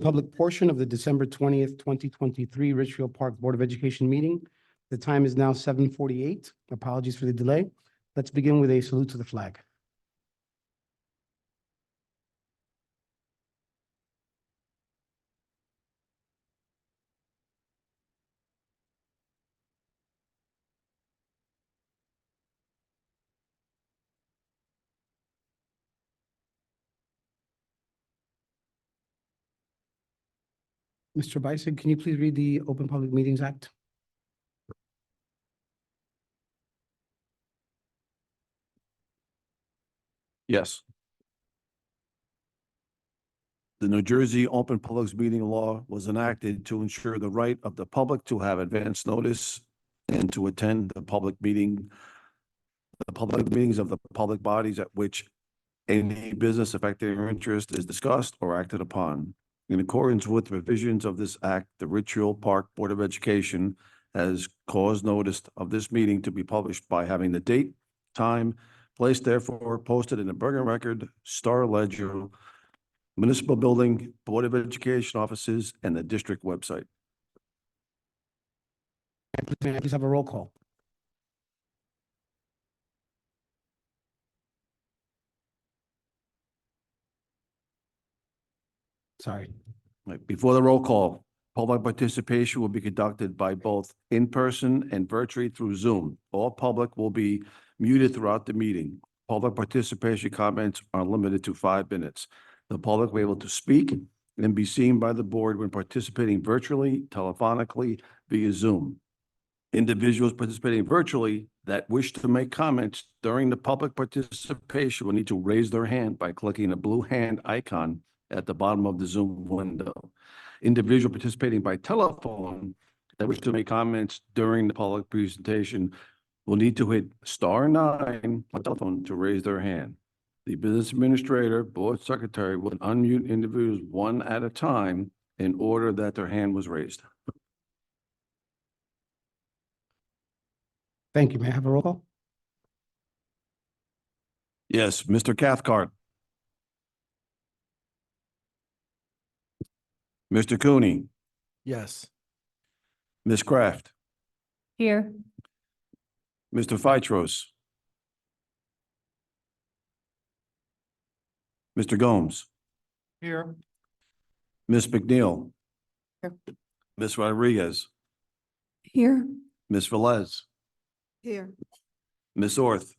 public portion of the December 20th, 2023 Richfield Park Board of Education meeting. The time is now 7:48. Apologies for the delay. Let's begin with a salute to the flag. Mr. Bison, can you please read the Open Public Meetings Act? Yes. The New Jersey Open Public Meeting Law was enacted to ensure the right of the public to have advance notice and to attend the public meetings of the public bodies at which any business affecting their interest is discussed or acted upon. In accordance with the provisions of this act, the Richfield Park Board of Education has caused notice of this meeting to be published by having the date, time, place therefore posted in the Bergen Record, Star Ledger, Municipal Building, Board of Education offices, and the district website. May I please have a roll call? Sorry. Right, before the roll call, public participation will be conducted by both in person and virtually through Zoom. All public will be muted throughout the meeting. Public participation comments are limited to 5 minutes. The public will be able to speak and be seen by the board when participating virtually, telephonically, via Zoom. Individuals participating virtually that wish to make comments during the public participation will need to raise their hand by clicking the blue hand icon at the bottom of the Zoom window. Individuals participating by telephone that wish to make comments during the public presentation will need to hit *9 on the telephone to raise their hand. The business administrator, board secretary will unmute individuals one at a time in order that their hand was raised. Thank you. May I have a roll call? Yes, Mr. Cathcart. Mr. Cooney. Yes. Ms. Kraft. Here. Mr. Feitros. Mr. Gomes. Here. Ms. McNeil. Here. Ms. Rodriguez. Here. Ms. Velez. Here. Ms. Orth.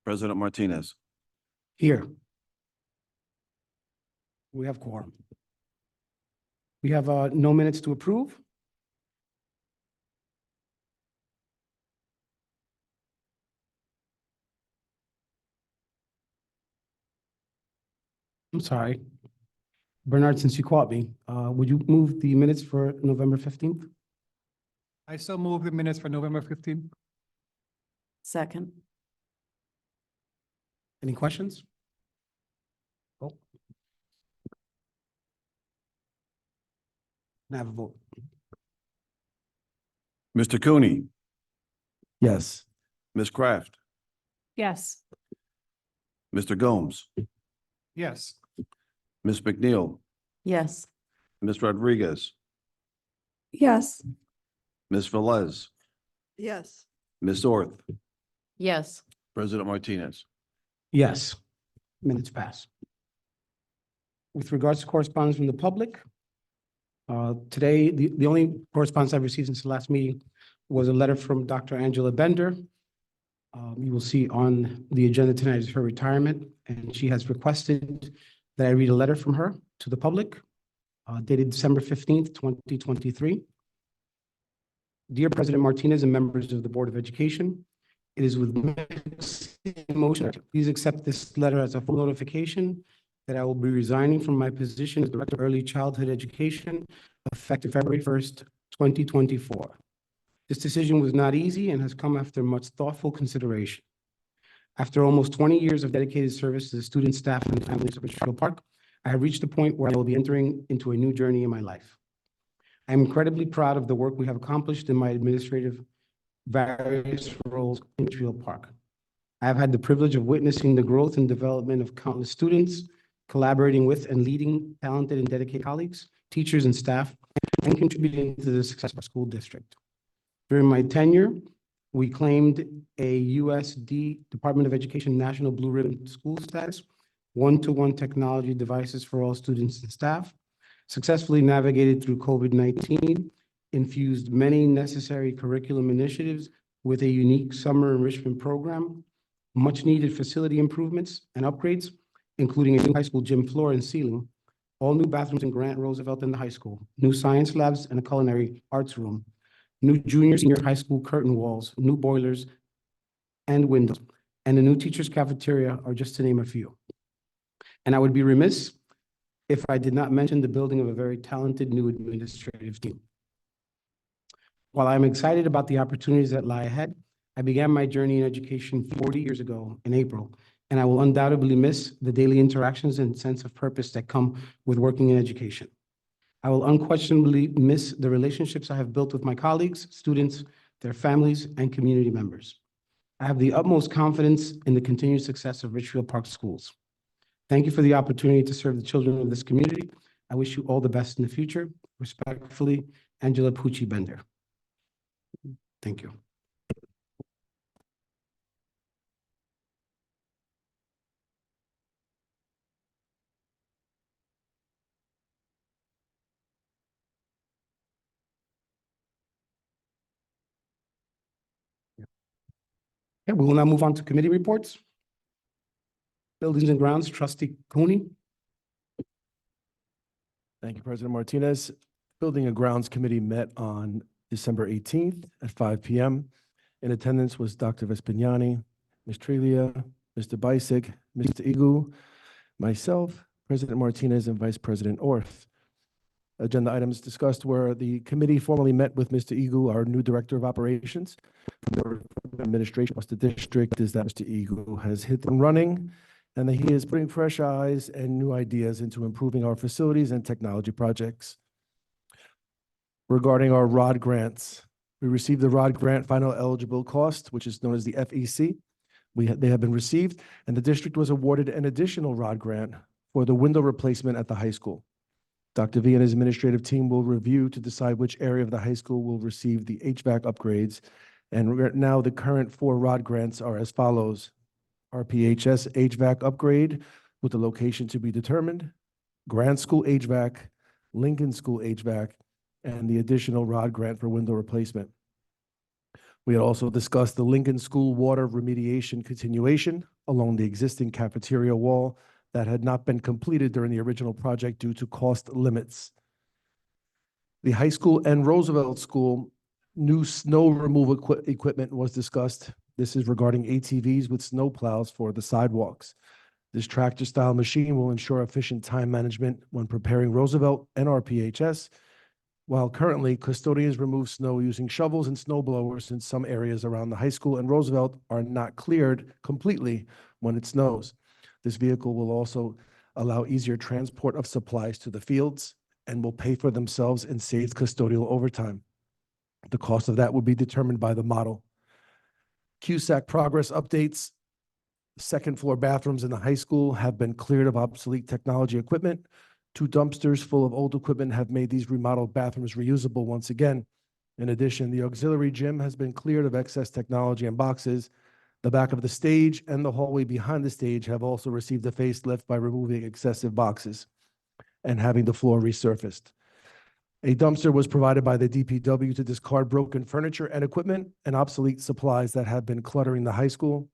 President Martinez. Here. We have quorum. We have no minutes to approve. I'm sorry. Bernard, since you caught me, would you move the minutes for November 15th? I still move the minutes for November 15th. Second. Any questions? Oh. Now have a vote. Mr. Cooney. Yes. Ms. Kraft. Yes. Mr. Gomes. Yes. Ms. McNeil. Yes. Ms. Rodriguez. Yes. Ms. Velez. Yes. Ms. Orth. Yes. President Martinez. Yes. Minutes pass. With regards to correspondence from the public, today, the only correspondence I've received since the last meeting was a letter from Dr. Angela Bender. You will see on the agenda tonight is her retirement, and she has requested that I read a letter from her to the public, dated December 15th, 2023. Dear President Martinez and members of the Board of Education, it is with mixed emotion. Please accept this letter as a full notification that I will be resigning from my position as Director of Early Childhood Education effective February 1st, 2024. This decision was not easy and has come after much thoughtful consideration. After almost 20 years of dedicated service to the students, staff, and families of Richfield Park, I have reached a point where I will be entering into a new journey in my life. I am incredibly proud of the work we have accomplished in my administrative various roles in Richfield Park. I have had the privilege of witnessing the growth and development of countless students, collaborating with and leading talented and dedicated colleagues, teachers, and staff, and contributing to the success of our school district. During my tenure, we claimed a USD Department of Education National Blue Ribbon School status, one-to-one technology devices for all students and staff, successfully navigated through COVID-19, infused many necessary curriculum initiatives with a unique summer enrichment program, much-needed facility improvements and upgrades, including a new high school gym floor and ceiling, all new bathrooms in Grant Roosevelt in the high school, new science labs and a culinary arts room, new junior, senior high school curtain walls, new boilers and windows, and a new teacher's cafeteria are just to name a few. And I would be remiss if I did not mention the building of a very talented new administrative team. While I'm excited about the opportunities that lie ahead, I began my journey in education 40 years ago in April, and I will undoubtedly miss the daily interactions and sense of purpose that come with working in education. I will unquestionably miss the relationships I have built with my colleagues, students, their families, and community members. I have the utmost confidence in the continued success of Richfield Park Schools. Thank you for the opportunity to serve the children of this community. I wish you all the best in the future. Respectfully, Angela Pucci Bender. Thank you. Okay, we will now move on to committee reports. Buildings and Grounds, Trustee Cooney. Thank you, President Martinez. Building and Grounds Committee met on December 18th at 5 p.m. In attendance was Dr. Vespignani, Ms. Trelia, Mr. Bisig, Mr. Igu, myself, President Martinez, and Vice President Orth. Agenda items discussed were the committee formally met with Mr. Igu, our new Director of Operations. The administration across the district is that Mr. Igu has hit the running and that he is putting fresh eyes and new ideas into improving our facilities and technology projects. Regarding our ROD grants, we received the ROD grant final eligible cost, which is known as the FEC. They have been received, and the district was awarded an additional ROD grant for the window replacement at the high school. Dr. V and his administrative team will review to decide which area of the high school will receive the HVAC upgrades. And right now, the current 4 ROD grants are as follows: RPHS HVAC upgrade with the location to be determined, Grant School HVAC, Lincoln School HVAC, and the additional ROD grant for window replacement. We had also discussed the Lincoln School water remediation continuation along the existing cafeteria wall that had not been completed during the original project due to cost limits. The high school and Roosevelt School new snow removal equipment was discussed. This is regarding ATVs with snow plows for the sidewalks. This tractor-style machine will ensure efficient time management when preparing Roosevelt and RPHS, while currently custodians remove snow using shovels and snow blowers, since some areas around the high school and Roosevelt are not cleared completely when it snows. This vehicle will also allow easier transport of supplies to the fields and will pay for themselves and save custodial overtime. The cost of that will be determined by the model. CUSAC progress updates. Second floor bathrooms in the high school have been cleared of obsolete technology equipment. 2 dumpsters full of old equipment have made these remodeled bathrooms reusable once again. In addition, the auxiliary gym has been cleared of excess technology and boxes. The back of the stage and the hallway behind the stage have also received a facelift by removing excessive boxes and having the floor resurfaced. A dumpster was provided by the DPW to discard broken furniture and equipment and obsolete supplies that have been cluttering the high school.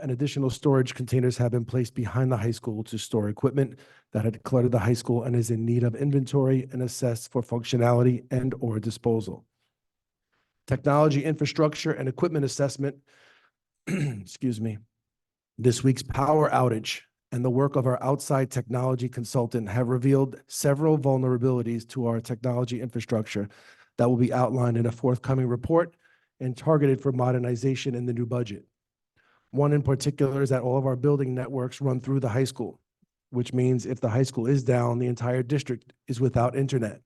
And additional storage containers have been placed behind the high school to store equipment that had cluttered the high school and is in need of inventory and assessed for functionality and/or disposal. Technology infrastructure and equipment assessment. Excuse me. This week's power outage and the work of our outside technology consultant have revealed several vulnerabilities to our technology infrastructure that will be outlined in a forthcoming report and targeted for modernization in the new budget. One in particular is that all of our building networks run through the high school, which means if the high school is down, the entire district is without internet.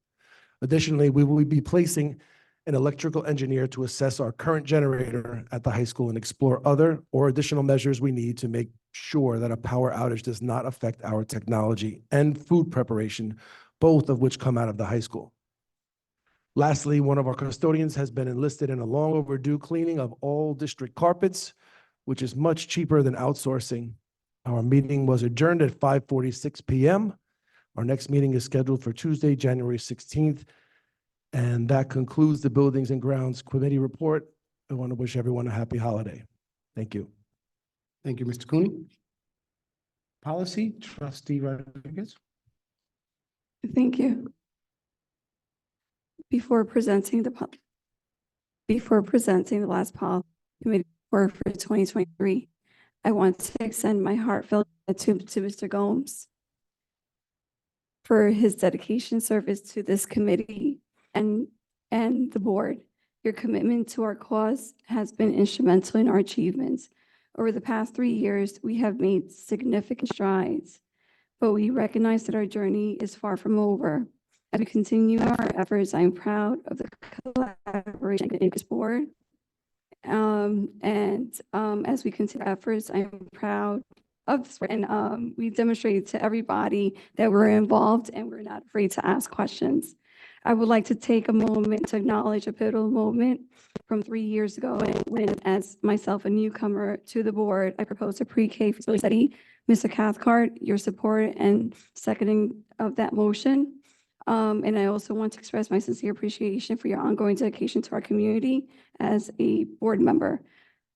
Additionally, we will be placing an electrical engineer to assess our current generator at the high school and explore other or additional measures we need to make sure that a power outage does not affect our technology and food preparation, both of which come out of the high school. Lastly, one of our custodians has been enlisted in a long overdue cleaning of all district carpets, which is much cheaper than outsourcing. Our meeting was adjourned at 5:46 p.m. Our next meeting is scheduled for Tuesday, January 16th. And that concludes the Buildings and Grounds Committee report. I want to wish everyone a happy holiday. Thank you. Thank you, Mr. Cooney. Policy, Trustee Rodriguez. Thank you. Before presenting the last policy committee report for 2023, I want to extend my heartfelt gratitude to Mr. Gomes for his dedication service to this committee and the board. Your commitment to our cause has been instrumental in our achievements. Over the past 3 years, we have made significant strides, but we recognize that our journey is far from over. As we continue our efforts, I am proud of the collaboration in this board. As we continue our efforts, I am proud of this, and we demonstrated to everybody that we're involved and we're not afraid to ask questions. I would like to take a moment to acknowledge a pivotal moment from 3 years ago when, as myself, a newcomer to the board, I proposed a pre-K feasibility study. Mr. Cathcart, your support and seconding of that motion. And I also want to express my sincere appreciation for your ongoing dedication to our community as a board member,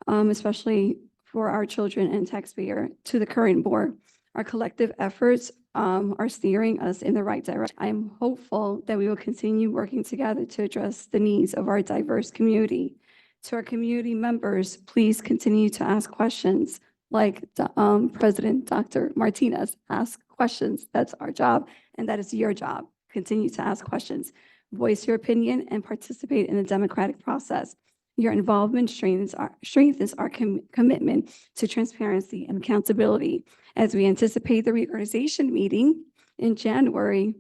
especially for our children and taxpayer. To the current board, our collective efforts are steering us in the right direction. I am hopeful that we will continue working together to address the needs of our diverse community. To our community members, please continue to ask questions like President Dr. Martinez. Ask questions. That's our job, and that is your job. Continue to ask questions, voice your opinion, and participate in the democratic process. Your involvement strengthens our commitment to transparency and accountability. As we anticipate the reorganization meeting in January,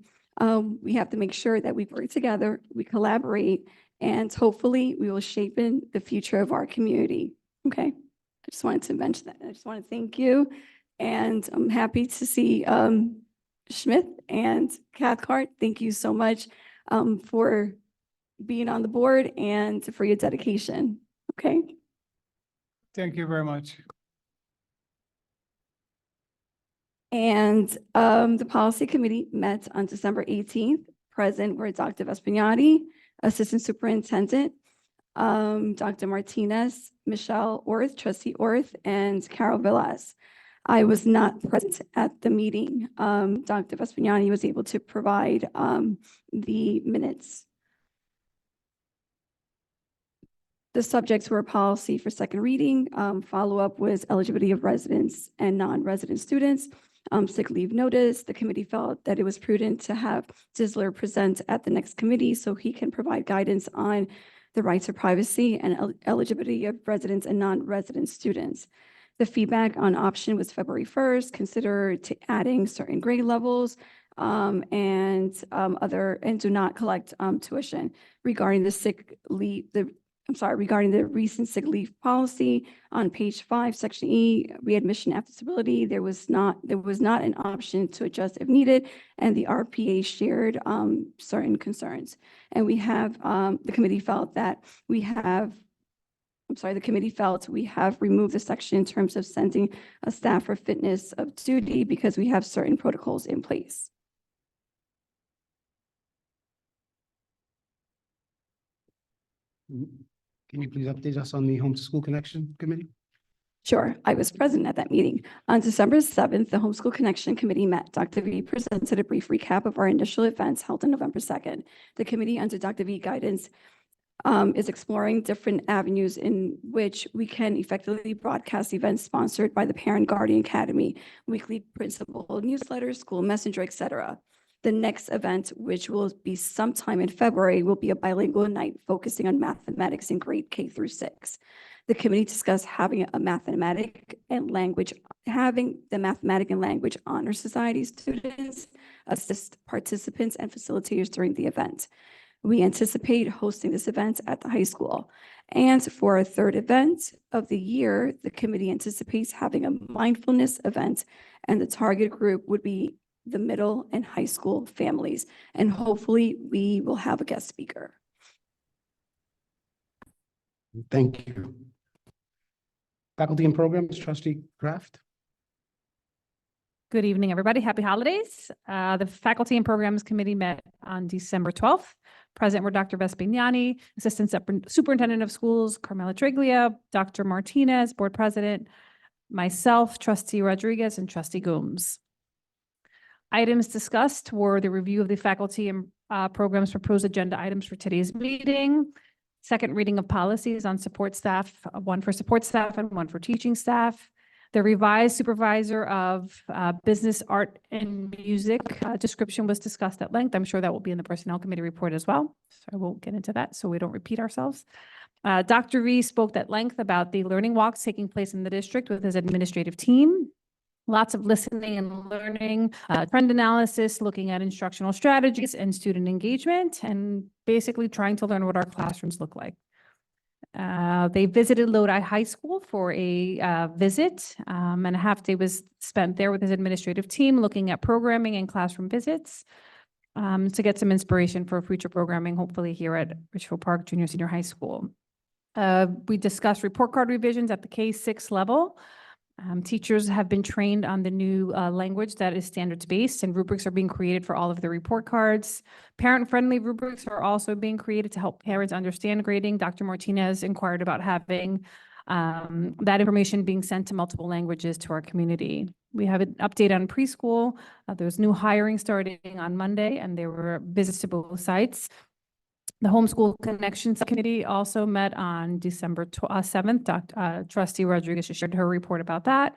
we have to make sure that we work together, we collaborate, and hopefully we will shape in the future of our community. Okay, I just wanted to mention that. I just want to thank you, and I'm happy to see Schmidt and Cathcart. Thank you so much for being on the board and for your dedication. Okay. Thank you very much. And the policy committee met on December 18th. Present were Dr. Vespignani, Assistant Superintendent, Dr. Martinez, Michelle Orth, Trustee Orth, and Carol Velez. I was not present at the meeting. Dr. Vespignani was able to provide the minutes. The subjects were policy for second reading. Follow-up was eligibility of residents and non-resident students. Sick leave notice. The committee felt that it was prudent to have Disler present at the next committee so he can provide guidance on the rights of privacy and eligibility of residents and non-resident students. The feedback on option was February 1st. Consider adding certain grade levels and do not collect tuition. Regarding the sick leave, regarding the recent sick leave policy on page 5, section E, readmission after disability, there was not an option to adjust if needed, and the RPA shared certain concerns. And we have the committee felt we have removed the section in terms of sending a staff for fitness of duty because we have certain protocols in place. Can you please update us on the Home to School Connection Committee? Sure, I was present at that meeting. On December 7th, the Homeschool Connection Committee met. Dr. V presented a brief recap of our initial events held on November 2nd. The committee, under Dr. V guidance, is exploring different avenues in which we can effectively broadcast events sponsored by the Parent Guardian Academy, weekly principal newsletters, school messenger, etc. The next event, which will be sometime in February, will be a bilingual night focusing on mathematics in grade K through 6. The committee discussed having the Mathematic and Language Honor Society students assist participants and facilitators during the event. We anticipate hosting this event at the high school. And for our third event of the year, the committee anticipates having a mindfulness event, and the target group would be the middle and high school families. And hopefully, we will have a guest speaker. Thank you. Faculty and Programs, Trustee Kraft. Good evening, everybody. Happy holidays. The Faculty and Programs Committee met on December 12th. Present were Dr. Vespignani, Assistant Superintendent of Schools, Carmela Triglia, Dr. Martinez, Board President, myself, Trustee Rodriguez, and Trustee Gooms. Items discussed were the review of the Faculty and Programs proposed agenda items for today's meeting, second reading of policies on support staff, one for support staff and one for teaching staff. The revised supervisor of business, art, and music description was discussed at length. I'm sure that will be in the Personnel Committee report as well. So I won't get into that so we don't repeat ourselves. Dr. V spoke at length about the learning walks taking place in the district with his administrative team. Lots of listening and learning, trend analysis, looking at instructional strategies and student engagement, and basically trying to learn what our classrooms look like. They visited Lodi High School for a visit, and a half day was spent there with his administrative team, looking at programming and classroom visits to get some inspiration for future programming, hopefully here at Richfield Park Junior Senior High School. We discussed report card revisions at the K-6 level. Teachers have been trained on the new language that is standards-based, and rubrics are being created for all of the report cards. Parent-friendly rubrics are also being created to help parents understand grading. Dr. Martinez inquired about having that information being sent to multiple languages to our community. We have an update on preschool. There's new hiring starting on Monday, and there were visits to both sites. The Homeschool Connections Committee also met on December 7th. Trustee Rodriguez just shared her report about that.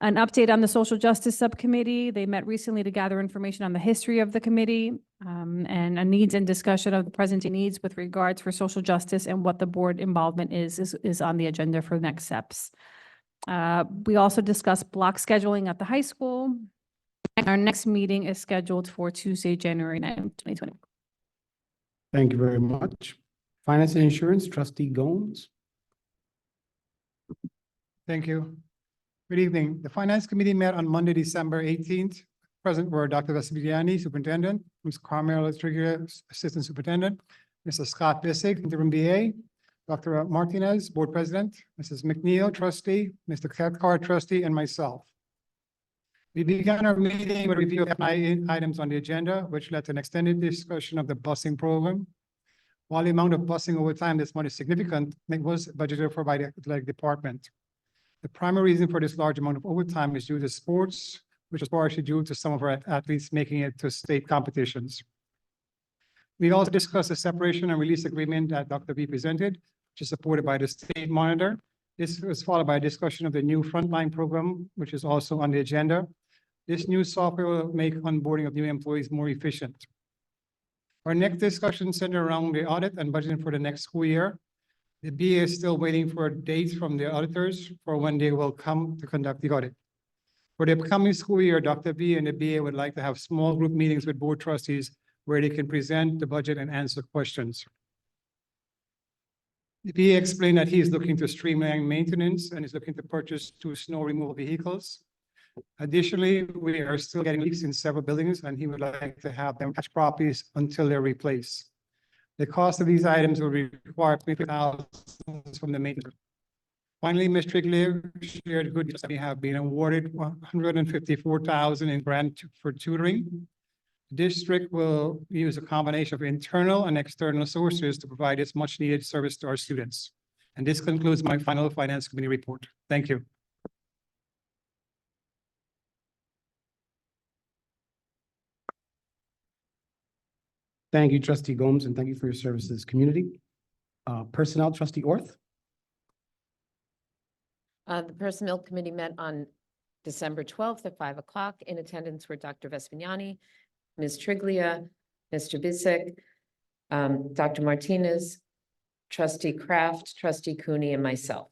An update on the Social Justice Subcommittee. They met recently to gather information on the history of the committee and a needs and discussion of the present needs with regards for social justice and what the board involvement is on the agenda for next steps. We also discussed block scheduling at the high school. And our next meeting is scheduled for Tuesday, January 9th, 2020. Thank you very much. Finance and Insurance, Trustee Gomes. Thank you. Good evening. The Finance Committee met on Monday, December 18th. Present were Dr. Vespignani, Superintendent, Ms. Carmela Triglia, Assistant Superintendent, Mr. Scott Bissig, Interim BA, Dr. Martinez, Board President, Mrs. McNeil, Trustee, Mr. Cathcart, Trustee, and myself. We began our meeting with a review of items on the agenda, which led to an extended discussion of the busing program. While the amount of busing over time this month is significant, it was budgeted for by the athletic department. The primary reason for this large amount of overtime is due to sports, which is partially due to some of our athletes making it to state competitions. We also discussed the separation and release agreement that Dr. V presented, which is supported by the state monitor. This was followed by a discussion of the new frontline program, which is also on the agenda. This new software will make onboarding of new employees more efficient. Our next discussion centered around the audit and budgeting for the next school year. The BA is still waiting for dates from the auditors for when they will come to conduct the audit. For the upcoming school year, Dr. V and the BA would like to have small group meetings with board trustees where they can present the budget and answer questions. The BA explained that he is looking to streamline maintenance and is looking to purchase 2 snow removal vehicles. Additionally, we are still getting leaks in several buildings, and he would like to have them catch properties until they're replaced. The cost of these items will require $20,000 from the maintenance. Finally, Ms. Triglia shared good news that we have been awarded $154,000 in grant for tutoring. The district will use a combination of internal and external sources to provide this much needed service to our students. And this concludes my final Finance Committee report. Thank you. Thank you, Trustee Gomes, and thank you for your service to this community. Personnel, Trustee Orth. The Personnel Committee met on December 12th at 5 o'clock. In attendance were Dr. Vespignani, Ms. Triglia, Mr. Bissig, Dr. Martinez, Trustee Kraft, Trustee Cooney, and myself.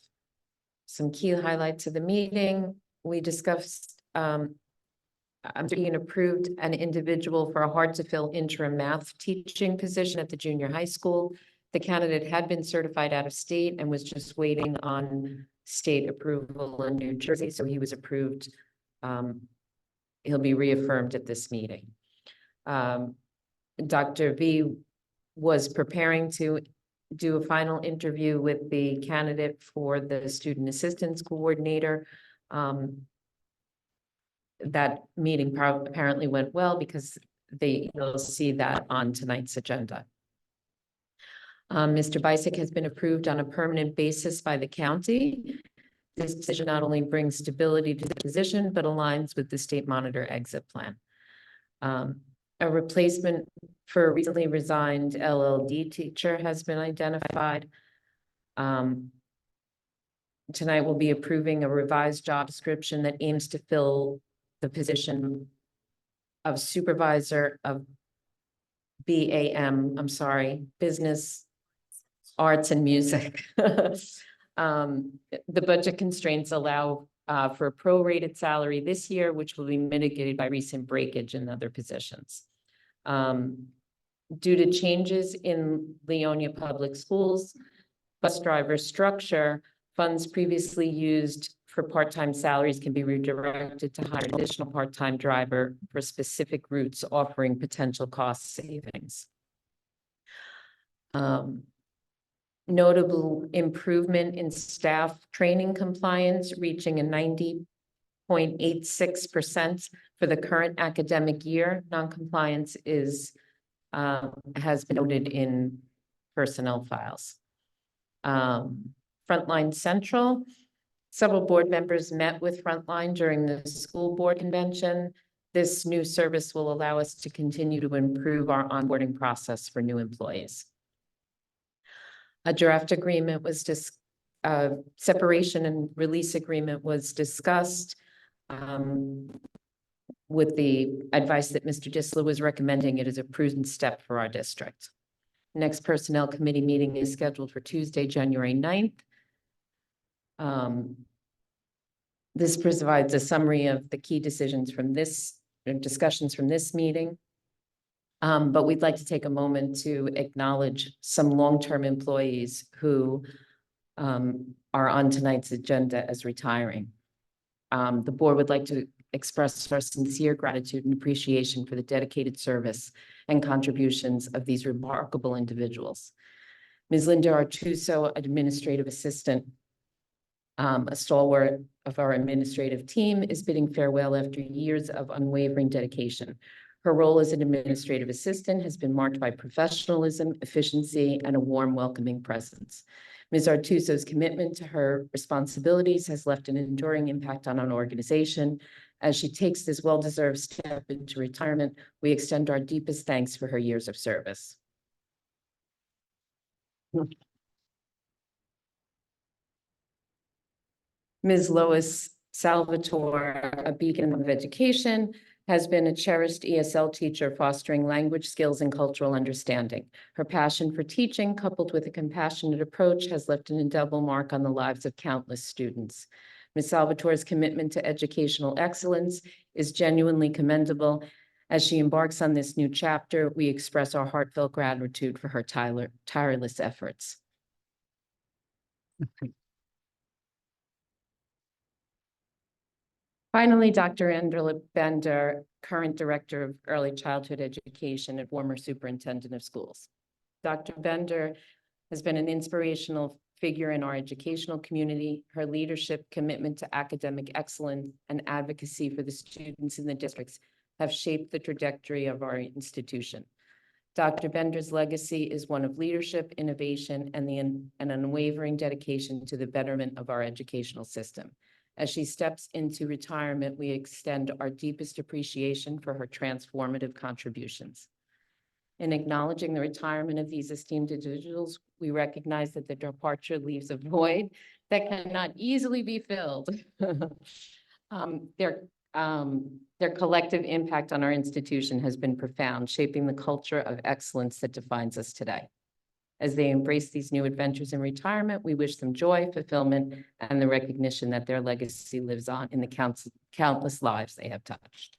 Some key highlights of the meeting. We discussed Ian approved an individual for a hard-to-fill interim math teaching position at the junior high school. The candidate had been certified out of state and was just waiting on state approval in New Jersey, so he was approved. He'll be reaffirmed at this meeting. Dr. V was preparing to do a final interview with the candidate for the student assistance coordinator. That meeting apparently went well because you'll see that on tonight's agenda. Mr. Bisick has been approved on a permanent basis by the county. This decision not only brings stability to the position, but aligns with the state monitor exit plan. A replacement for a recently resigned LLD teacher has been identified. Tonight we'll be approving a revised job description that aims to fill the position of supervisor of Business, Arts and Music. The budget constraints allow for a prorated salary this year, which will be mitigated by recent breakage in other positions. Due to changes in Leonia Public Schools bus driver structure, funds previously used for part-time salaries can be redirected to hire an additional part-time driver for specific routes, offering potential cost savings. Notable improvement in staff training compliance, reaching a 90.86% for the current academic year. Non-compliance has been noted in personnel files. Frontline Central, several board members met with Frontline during the school board convention. This new service will allow us to continue to improve our onboarding process for new employees. A draft agreement was separation and release agreement was discussed with the advice that Mr. Disler was recommending. It is a prudent step for our district. Next personnel committee meeting is scheduled for Tuesday, January 9th. This provides a summary of the key decisions from discussions from this meeting. But we'd like to take a moment to acknowledge some long-term employees who are on tonight's agenda as retiring. The board would like to express our sincere gratitude and appreciation for the dedicated service and contributions of these remarkable individuals. Ms. Linda Artuso, administrative assistant, a stalwart of our administrative team, is bidding farewell after years of unwavering dedication. Her role as an administrative assistant has been marked by professionalism, efficiency, and a warm, welcoming presence. Ms. Artuso's commitment to her responsibilities has left an enduring impact on our organization. As she takes this well-deserved step into retirement, we extend our deepest thanks for her years of service. Ms. Lois Salvatore, a beacon of education, has been a cherished ESL teacher fostering language skills and cultural understanding. Her passion for teaching, coupled with a compassionate approach, has left an indelible mark on the lives of countless students. Ms. Salvatore's commitment to educational excellence is genuinely commendable. As she embarks on this new chapter, we express our heartfelt gratitude for her tireless efforts. Finally, Dr. Angela Bender, current Director of Early Childhood Education and former Superintendent of Schools. Dr. Bender has been an inspirational figure in our educational community. Her leadership, commitment to academic excellence, and advocacy for the students in the districts have shaped the trajectory of our institution. Dr. Bender's legacy is one of leadership, innovation, and an unwavering dedication to the betterment of our educational system. As she steps into retirement, we extend our deepest appreciation for her transformative contributions. In acknowledging the retirement of these esteemed individuals, we recognize that their departure leaves a void that cannot easily be filled. Their collective impact on our institution has been profound, shaping the culture of excellence that defines us today. As they embrace these new adventures in retirement, we wish them joy, fulfillment, and the recognition that their legacy lives on in the countless lives they have touched.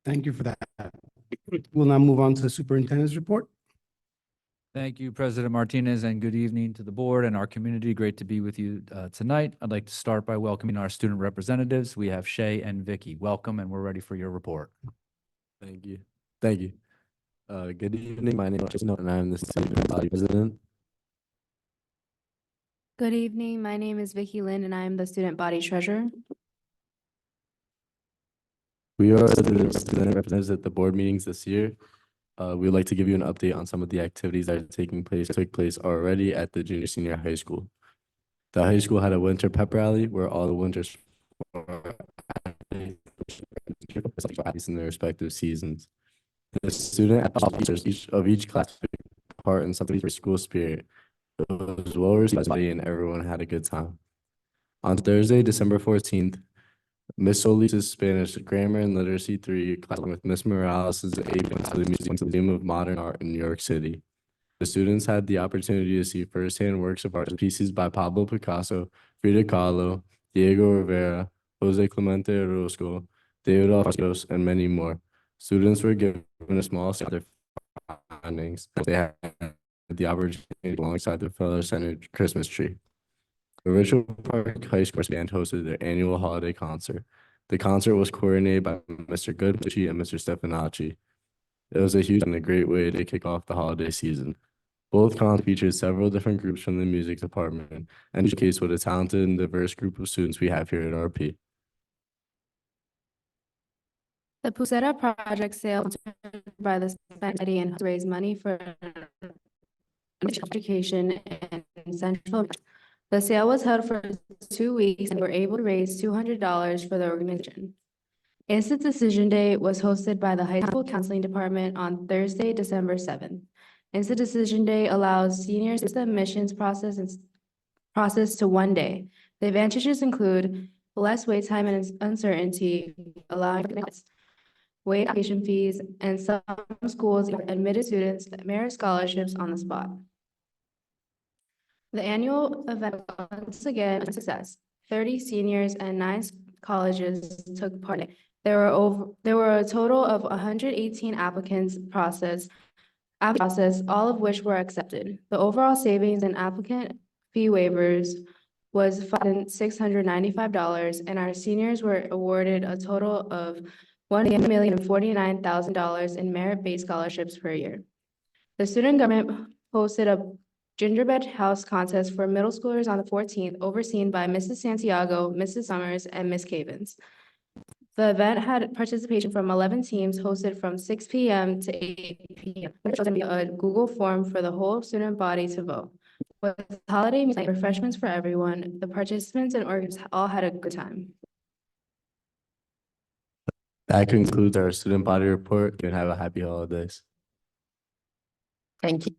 Thank you for that. We'll now move on to the superintendent's report. Thank you, President Martinez, and good evening to the board and our community. Great to be with you tonight. I'd like to start by welcoming our student representatives. We have Shay and Vicky. Welcome, and we're ready for your report. Thank you. Thank you. Good evening. My name is Jason, and I'm the student body president. Good evening. My name is Vicky Lynn, and I am the student body treasurer. We are the student representatives at the board meetings this year. We'd like to give you an update on some of the activities that took place already at the junior senior high school. The high school had a winter pep rally where all the winters in their respective seasons. The student of each class took part in something for school spirit. It was well received and everyone had a good time. On Thursday, December 14th, Miss Solis's Spanish Grammar and Literacy 3 class with Miss Morales' AP went to the Museum of Modern Art in New York City. The students had the opportunity to see firsthand works of art, pieces by Pablo Picasso, Frida Kahlo, Diego Rivera, Jose Clemente Orozco, David Alfonso, and many more. Students were given a small set of their findings. They had the opportunity alongside the fellow-centered Christmas tree. The Richard Park High School band hosted their annual holiday concert. The concert was coordinated by Mr. Goodrich and Mr. Stefanacci. It was a huge and a great way to kick off the holiday season. Both concerts featured several different groups from the music department and showcased what a talented and diverse group of students we have here at RP. The Puseta project sale by the Society and to raise money for education in Central. The sale was held for 2 weeks and were able to raise $200 for the organization. Instant Decision Day was hosted by the High School Counseling Department on Thursday, December 7th. Instant Decision Day allows seniors to the admissions process to 1 day. The advantages include less wait time and uncertainty, allowing wait application fees, and some schools admitted students that merit scholarships on the spot. The annual event once again was a success. 30 seniors and 9 colleges took part. There were a total of 118 applicants processed, all of which were accepted. The overall savings in applicant fee waivers was $695, and our seniors were awarded a total of $1,049,000 in merit-based scholarships per year. The student government hosted a gingerbread house contest for middle schoolers on the 14th, overseen by Mrs. Santiago, Mrs. Summers, and Ms. Cavins. The event had participation from 11 teams, hosted from 6 p.m. to 8 p.m. There was going to be a Google form for the whole student body to vote. With holiday music, refreshments for everyone, the participants and organs all had a good time. That concludes our student body report. You can have a happy holidays. Thank you.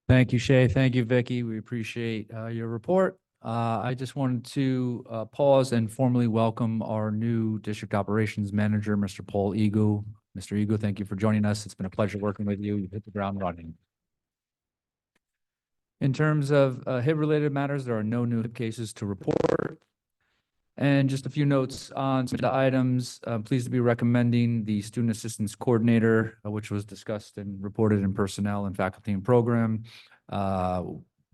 Thank you, Shay. Thank you, Vicky. We appreciate your report. I just wanted to pause and formally welcome our new district operations manager, Mr. Paul Ego. Mr. Ego, thank you for joining us. It's been a pleasure working with you. You've hit the ground running. In terms of HIB-related matters, there are no new HIB cases to report. And just a few notes on some of the items. Pleased to be recommending the Student Assistance Coordinator, which was discussed and reported in Personnel and Faculty and Program.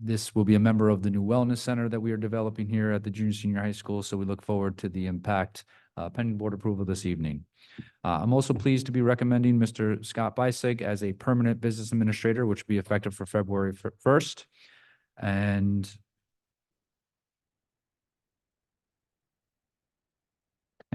This will be a member of the new Wellness Center that we are developing here at the Junior Senior High School, so we look forward to the impact pending board approval this evening. I'm also pleased to be recommending Mr. Scott Bisig as a permanent business administrator, which will be effective for February 1st. And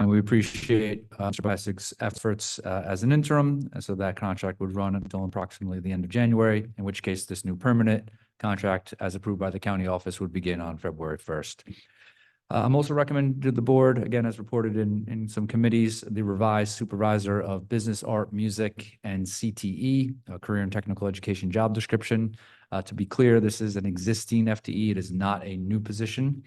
we appreciate Mr. Bisig's efforts as an interim, and so that contract would run until approximately the end of January, in which case this new permanent contract, as approved by the county office, would begin on February 1st. I'm also recommending to the board, again, as reported in some committees, the revised supervisor of business, art, music, and CTE, career and technical education job description. To be clear, this is an existing FTE. It is not a new position.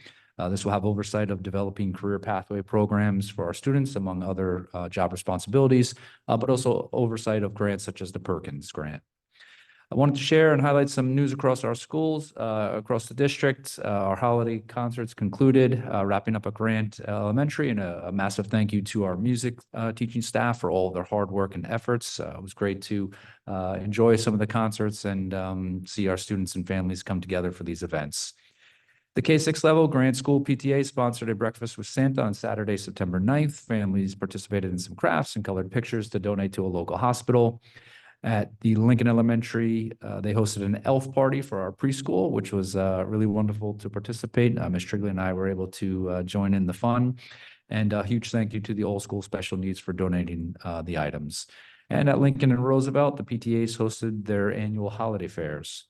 This will have oversight of developing career pathway programs for our students, among other job responsibilities, but also oversight of grants such as the Perkins Grant. I wanted to share and highlight some news across our schools, across the district. Our holiday concerts concluded, wrapping up at Grant Elementary, and a massive thank you to our music teaching staff for all of their hard work and efforts. It was great to enjoy some of the concerts and see our students and families come together for these events. The K-6 level Grant School PTA sponsored a breakfast with Santa on Saturday, September 9th. Families participated in some crafts and colored pictures to donate to a local hospital. At the Lincoln Elementary, they hosted an elf party for our preschool, which was really wonderful to participate. Ms. Trigley and I were able to join in the fun. And a huge thank you to the All School Special Needs for donating the items. And at Lincoln and Roosevelt, the PTAs hosted their annual holiday fairs.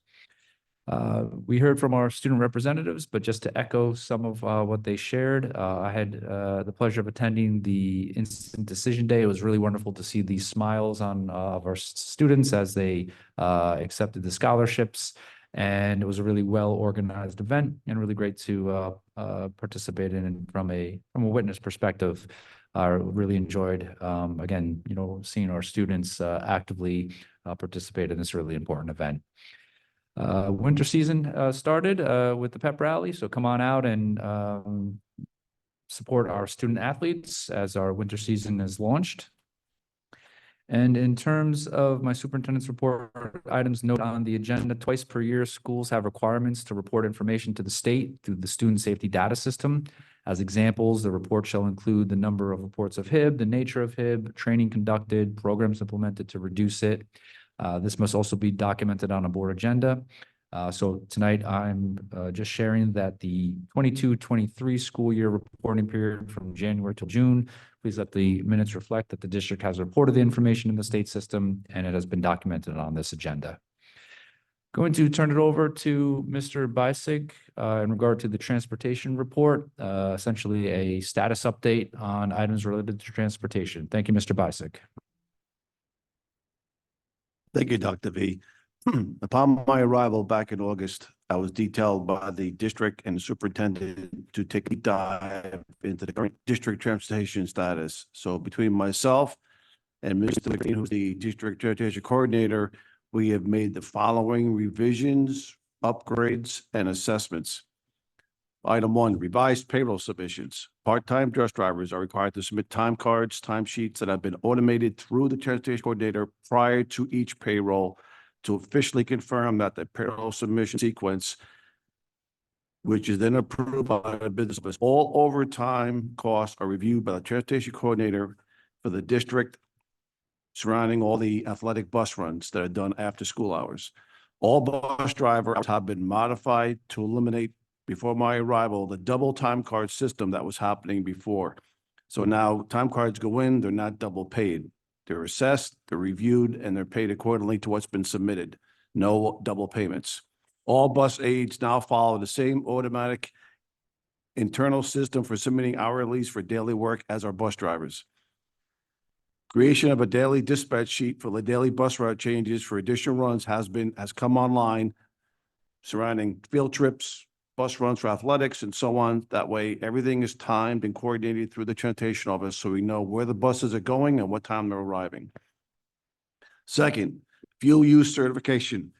We heard from our student representatives, but just to echo some of what they shared, I had the pleasure of attending the Instant Decision Day. It was really wonderful to see the smiles on of our students as they accepted the scholarships. And it was a really well-organized event and really great to participate in. And from a witness perspective, I really enjoyed, again, seeing our students actively participate in this really important event. Winter season started with the pep rally, so come on out and support our student athletes as our winter season is launched. And in terms of my superintendent's report items, note on the agenda, twice per year, schools have requirements to report information to the state through the Student Safety Data System. As examples, the report shall include the number of reports of HIB, the nature of HIB, training conducted, programs implemented to reduce it. This must also be documented on a board agenda. So tonight I'm just sharing that the 22-23 school year reporting period from January till June, please let the minutes reflect that the district has reported the information in the state system and it has been documented on this agenda. Going to turn it over to Mr. Bisig in regard to the transportation report, essentially a status update on items related to transportation. Thank you, Mr. Bisig. Thank you, Dr. V. Upon my arrival back in August, I was detailed by the district and superintendent to take a dive into the current district transportation status. So between myself and Mr. McGreen, who's the district transportation coordinator, we have made the following revisions, upgrades, and assessments. Item 1, revised payroll submissions. Part-time bus drivers are required to submit time cards, timesheets that have been automated through the transportation coordinator prior to each payroll to officially confirm that the payroll submission sequence, which is then approved by the business office. All overtime costs are reviewed by the transportation coordinator for the district surrounding all the athletic bus runs that are done after school hours. All bus drivers have been modified to eliminate, before my arrival, the double time card system that was happening before. So now time cards go in, they're not double paid. They're assessed, they're reviewed, and they're paid accordingly to what's been submitted. No double payments. All bus aides now follow the same automatic internal system for submitting hourlies for daily work as our bus drivers. Creation of a daily dispatch sheet for the daily bus route changes for additional runs has come online surrounding field trips, bus runs for athletics, and so on. That way, everything is timed and coordinated through the transportation office so we know where the buses are going and what time they're arriving. Second, fuel use certification.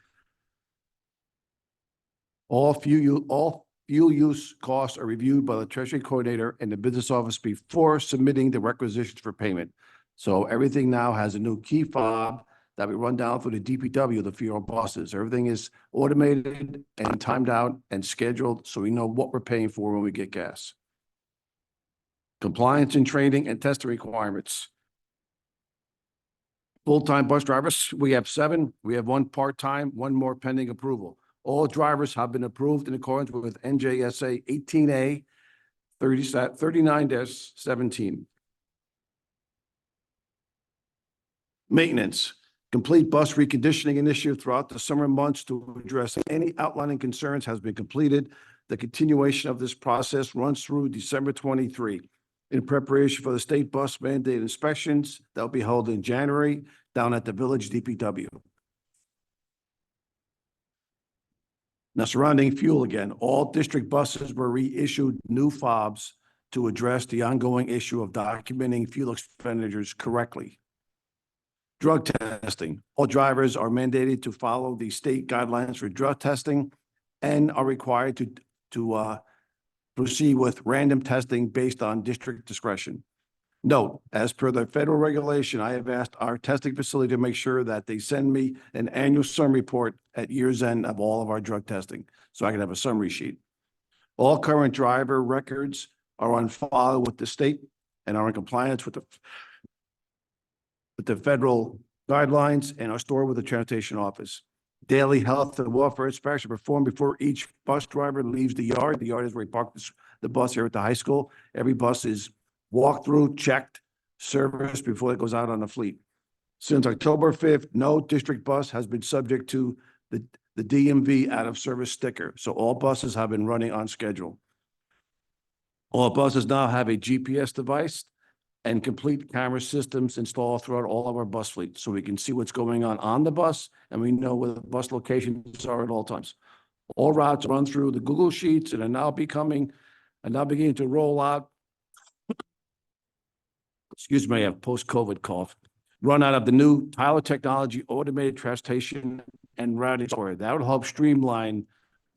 All fuel use costs are reviewed by the Treasury Coordinator and the business office before submitting the requisitions for payment. So everything now has a new key fob that we run down through the DPW, the fuel buses. Everything is automated and timed out and scheduled so we know what we're paying for when we get gas. Compliance and training and testing requirements. Full-time bus drivers, we have 7. We have 1 part-time, 1 more pending approval. All drivers have been approved in accordance with NJSA 18A 39-17. Maintenance. Complete bus reconditioning initiative throughout the summer months to address any outlining concerns has been completed. The continuation of this process runs through December 23 in preparation for the state bus mandate inspections that will be held in January down at the village DPW. Now, surrounding fuel again, all district buses were reissued new fobs to address the ongoing issue of documenting fuel expenditures correctly. Drug testing. All drivers are mandated to follow the state guidelines for drug testing and are required to proceed with random testing based on district discretion. Note, as per the federal regulation, I have asked our testing facility to make sure that they send me an annual summary report at year's end of all of our drug testing, so I can have a summary sheet. All current driver records are on file with the state and are in compliance with the federal guidelines and are stored with the transportation office. Daily health and welfare inspection performed before each bus driver leaves the yard. The yard is where we park the bus here at the high school. Every bus is walked through, checked, serviced before it goes out on the fleet. Since October 5th, no district bus has been subject to the DMV out of service sticker. So all buses have been running on schedule. All buses now have a GPS device and complete camera systems installed throughout all of our bus fleet. So we can see what's going on the bus, and we know where the bus locations are at all times. All routes run through the Google Sheets and are now beginning to roll out. Excuse me, I have post-COVID cough. Run out of the new Tyler Technology automated transportation and routing software. That will help streamline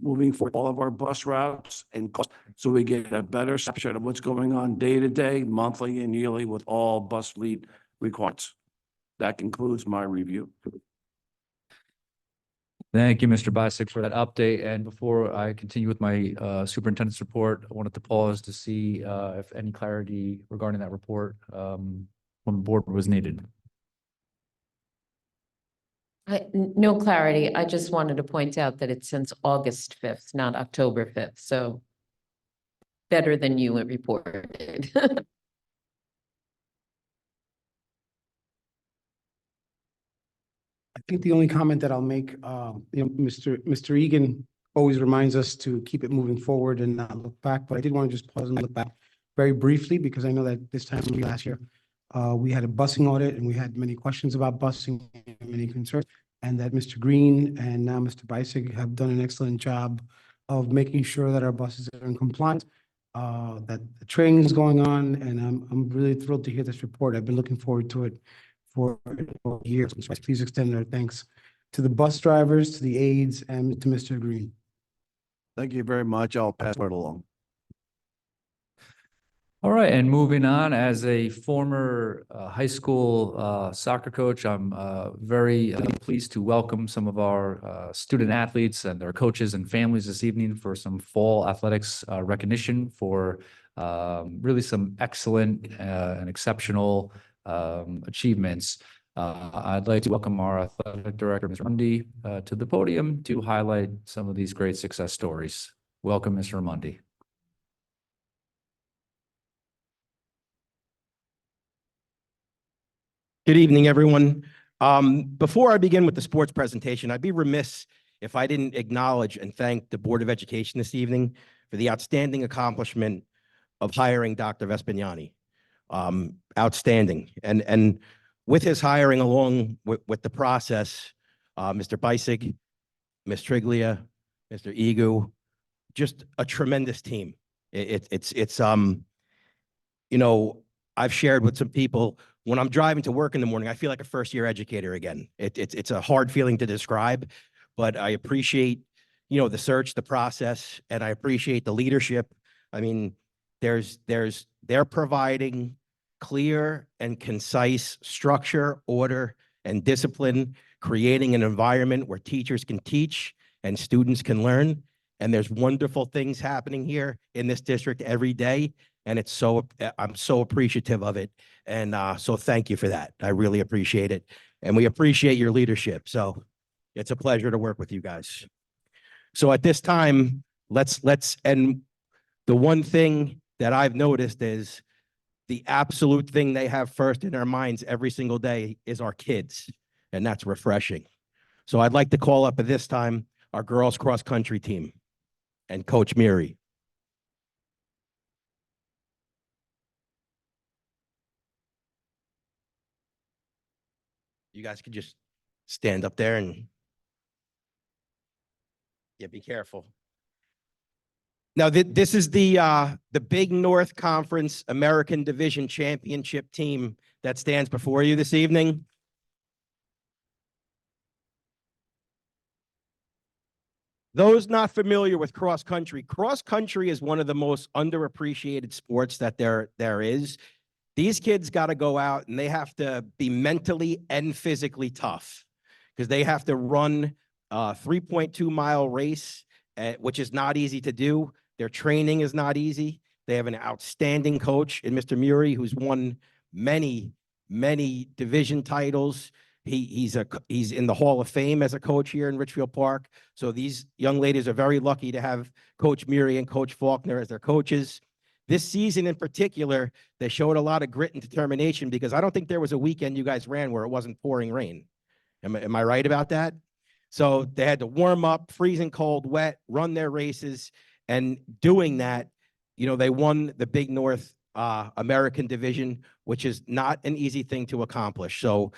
moving for all of our bus routes and cost, so we get a better snapshot of what's going on day to day, monthly and yearly with all bus fleet requirements. That concludes my review. Thank you, Mr. Bisick, for that update. And before I continue with my superintendent's report, I wanted to pause to see if any clarity regarding that report from the board was needed. No clarity. I just wanted to point out that it's since August 5th, not October 5th. So better than you reported. I think the only comment that I'll make, Mr. Egan always reminds us to keep it moving forward and not look back, but I did want to just pause and look back very briefly, because I know that this time last year, we had a busing audit and we had many questions about busing and many concerns, and that Mr. Green and now Mr. Bisick have done an excellent job of making sure that our buses are in compliance, that the training is going on, and I'm really thrilled to hear this report. I've been looking forward to it for years. Please extend our thanks to the bus drivers, to the aides, and to Mr. Green. Thank you very much. I'll pass it along. All right, and moving on, as a former high school soccer coach, I'm very pleased to welcome some of our student athletes and their coaches and families this evening for some fall athletics recognition for really some excellent and exceptional achievements. I'd like to welcome our athletic director, Mr. Ramundi, to the podium to highlight some of these great success stories. Welcome, Mr. Ramundi. Good evening, everyone. Before I begin with the sports presentation, I'd be remiss if I didn't acknowledge and thank the Board of Education this evening for the outstanding accomplishment of hiring Dr. Vespignani. Outstanding. And with his hiring, along with the process, Mr. Bisick, Ms. Triglia, Mr. Egu, just a tremendous team. I've shared with some people, when I'm driving to work in the morning, I feel like a first-year educator again. It's a hard feeling to describe, but I appreciate, the search, the process, and I appreciate the leadership. I mean, they're providing clear and concise structure, order, and discipline, creating an environment where teachers can teach and students can learn. And there's wonderful things happening here in this district every day. And I'm so appreciative of it. And so thank you for that. I really appreciate it. And we appreciate your leadership. So it's a pleasure to work with you guys. So at this time, and the one thing that I've noticed is the absolute thing they have first in their minds every single day is our kids. And that's refreshing. So I'd like to call up at this time our girls cross country team and Coach Miri. You guys could just stand up there and be careful. Now, this is the Big North Conference American Division Championship team that stands before you this evening. Those not familiar with cross country is one of the most underappreciated sports that there is. These kids got to go out and they have to be mentally and physically tough because they have to run a 3.2-mile race, which is not easy to do. Their training is not easy. They have an outstanding coach in Mr. Muri, who's won many division titles. He's in the Hall of Fame as a coach here in Richfield Park. So these young ladies are very lucky to have Coach Muri and Coach Faulkner as their coaches. This season in particular, they showed a lot of grit and determination because I don't think there was a weekend you guys ran where it wasn't pouring rain. Am I right about that? So they had to warm up, freezing cold, wet, run their races. And doing that, they won the Big North American division, which is not an easy thing to accomplish. So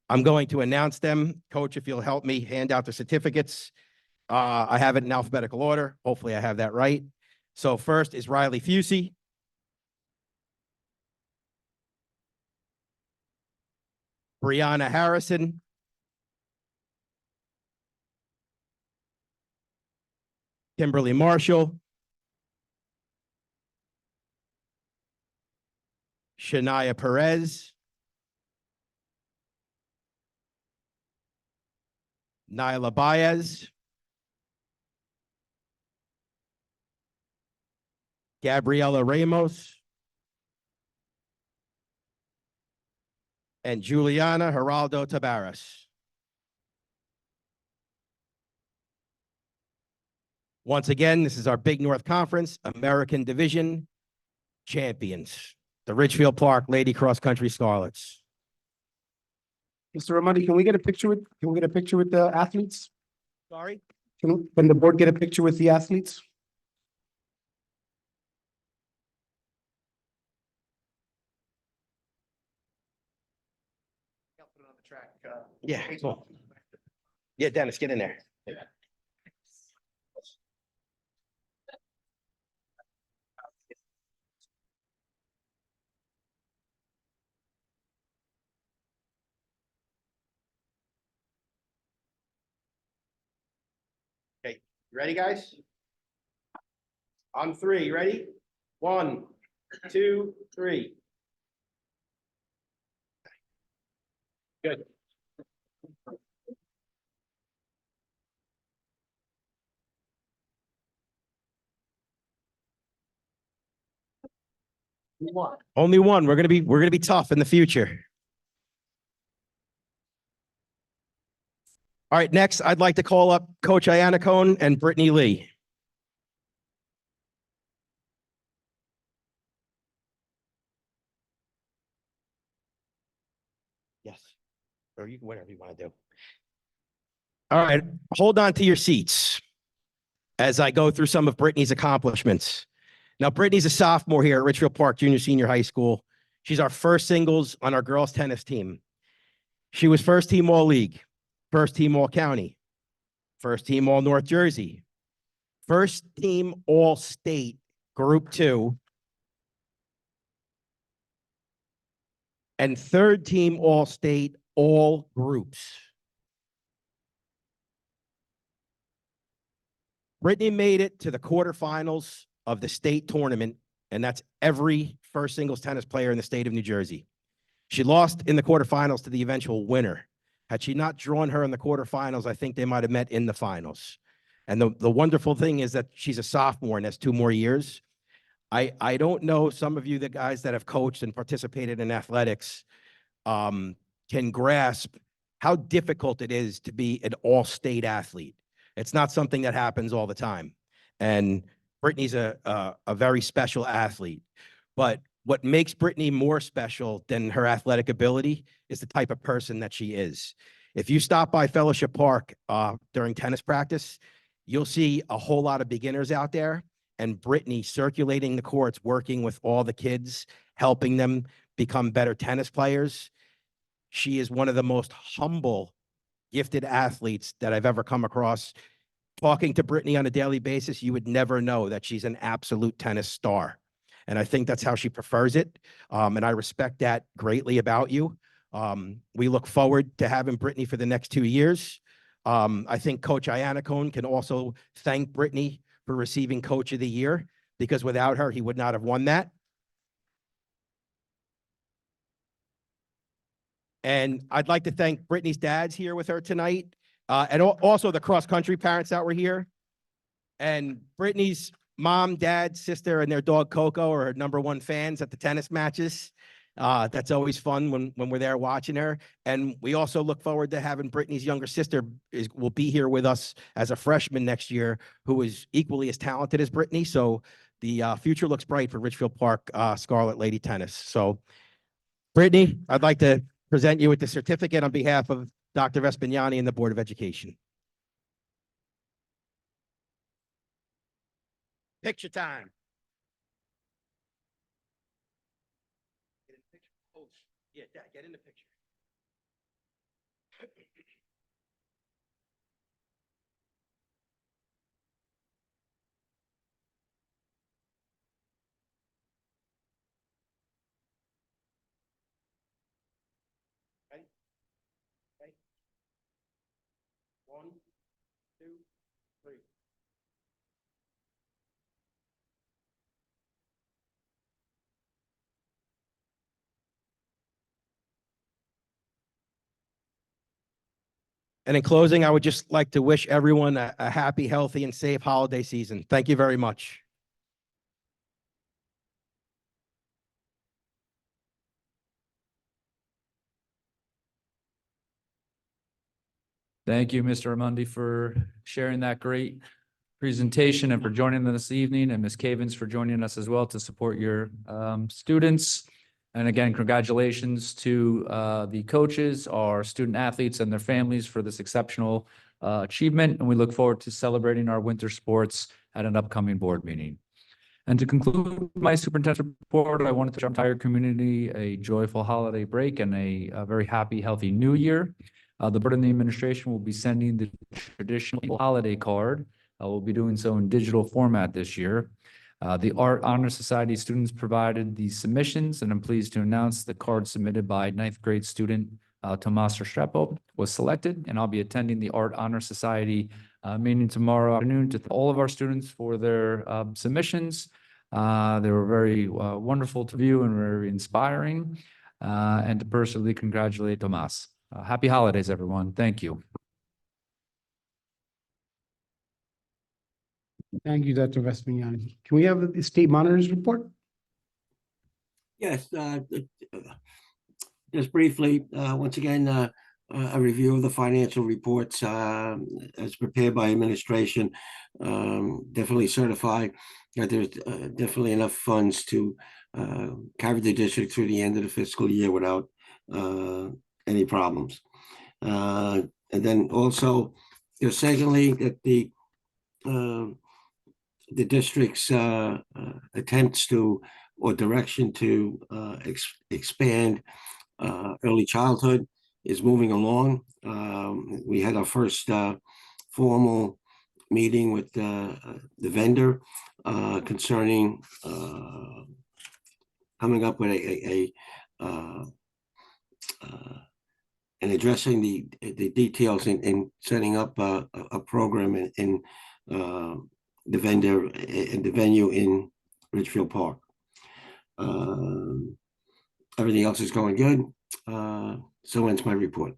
I'm going to announce them. Coach, if you'll help me hand out the certificates. I have it in alphabetical order. Hopefully I have that right. So first is Riley Fusey. Brianna Harrison. Kimberly Marshall. Shania Perez. Nyla Baez. Gabriela Ramos. And Juliana Geraldo Tabares. Once again, this is our Big North Conference American Division champions, the Richfield Park Lady Cross Country Scarlets. Mr. Ramadi, can we get a picture with the athletes? Sorry? Can the board get a picture with the athletes? Yeah, cool. Yeah, Dennis, get in there. Okay, you ready, guys? On three, ready? 1, 2, 3. Good. Only one. We're gonna be tough in the future. All right, next, I'd like to call up Coach Ayana Cohn and Brittany Lee. Yes, or you can whatever you want to do. All right, hold on to your seats as I go through some of Brittany's accomplishments. Now, Brittany's a sophomore here at Richfield Park Junior Senior High School. She's our first singles on our girls tennis team. She was first team all league, first team all county, first team all North Jersey, first team all state group 2, and third team all state all groups. Brittany made it to the quarterfinals of the state tournament, and that's every first singles tennis player in the state of New Jersey. She lost in the quarterfinals to the eventual winner. Had she not drawn her in the quarterfinals, I think they might have met in the finals. And the wonderful thing is that she's a sophomore and has 2 more years. I don't know, some of you, the guys that have coached and participated in athletics, can grasp how difficult it is to be an all-state athlete. It's not something that happens all the time. And Brittany's a very special athlete. But what makes Brittany more special than her athletic ability is the type of person that she is. If you stop by Fellowship Park during tennis practice, you'll see a whole lot of beginners out there, and Brittany circulating the courts, working with all the kids, helping them become better tennis players. She is one of the most humble, gifted athletes that I've ever come across. Talking to Brittany on a daily basis, you would never know that she's an absolute tennis star. And I think that's how she prefers it. And I respect that greatly about you. We look forward to having Brittany for the next 2 years. I think Coach Iannacone can also thank Brittany for receiving Coach of the Year, because without her, he would not have won that. And I'd like to thank Brittany's dads here with her tonight, and also the cross-country parents that were here. And Brittany's mom, dad, sister, and their dog Coco are her #1 fans at the tennis matches. That's always fun when we're there watching her. And we also look forward to having Brittany's younger sister will be here with us as a freshman next year, who is equally as talented as Brittany. So the future looks bright for Richfield Park Scarlet Lady Tennis. So Brittany, I'd like to present you with the certificate on behalf of Dr. Vespignani and the Board of Education. Picture time. Get in the picture. Oh, yeah, Dad, get in the picture. Ready? Okay. 1, 2, 3. And in closing, I would just like to wish everyone a happy, healthy, and safe holiday season. Thank you very much. Thank you, Mr. Ramundi, for sharing that great presentation and for joining us this evening, and Ms. Cavens for joining us as well to support your students. And again, congratulations to the coaches, our student athletes, and their families for this exceptional achievement. And we look forward to celebrating our winter sports at an upcoming board meeting. And to conclude my superintendent's report, I wanted to wish our entire community a joyful holiday break and a very happy, healthy new year. The board and the administration will be sending the traditional holiday card. We'll be doing so in digital format this year. The Art Honor Society students provided the submissions, and I'm pleased to announce the card submitted by 9th grade student Tomas Restrepo was selected, and I'll be attending the Art Honor Society meeting tomorrow afternoon to all of our students for their submissions. They were very wonderful to view and very inspiring, and to personally congratulate Tomas. Happy holidays, everyone. Thank you. Thank you, Dr. Vespignani. Can we have the state monitor's report? Yes, just briefly, once again, a review of the financial reports as prepared by administration. Definitely certify that there's definitely enough funds to carry the district through the end of the fiscal year without any problems. And then also, secondly, that the district's attempts to or direction to expand early childhood is moving along. We had our first formal meeting with the vendor concerning coming up with and addressing the details in setting up a program in the vendor and the venue in Richfield Park. Everything else is going good. So ends my report.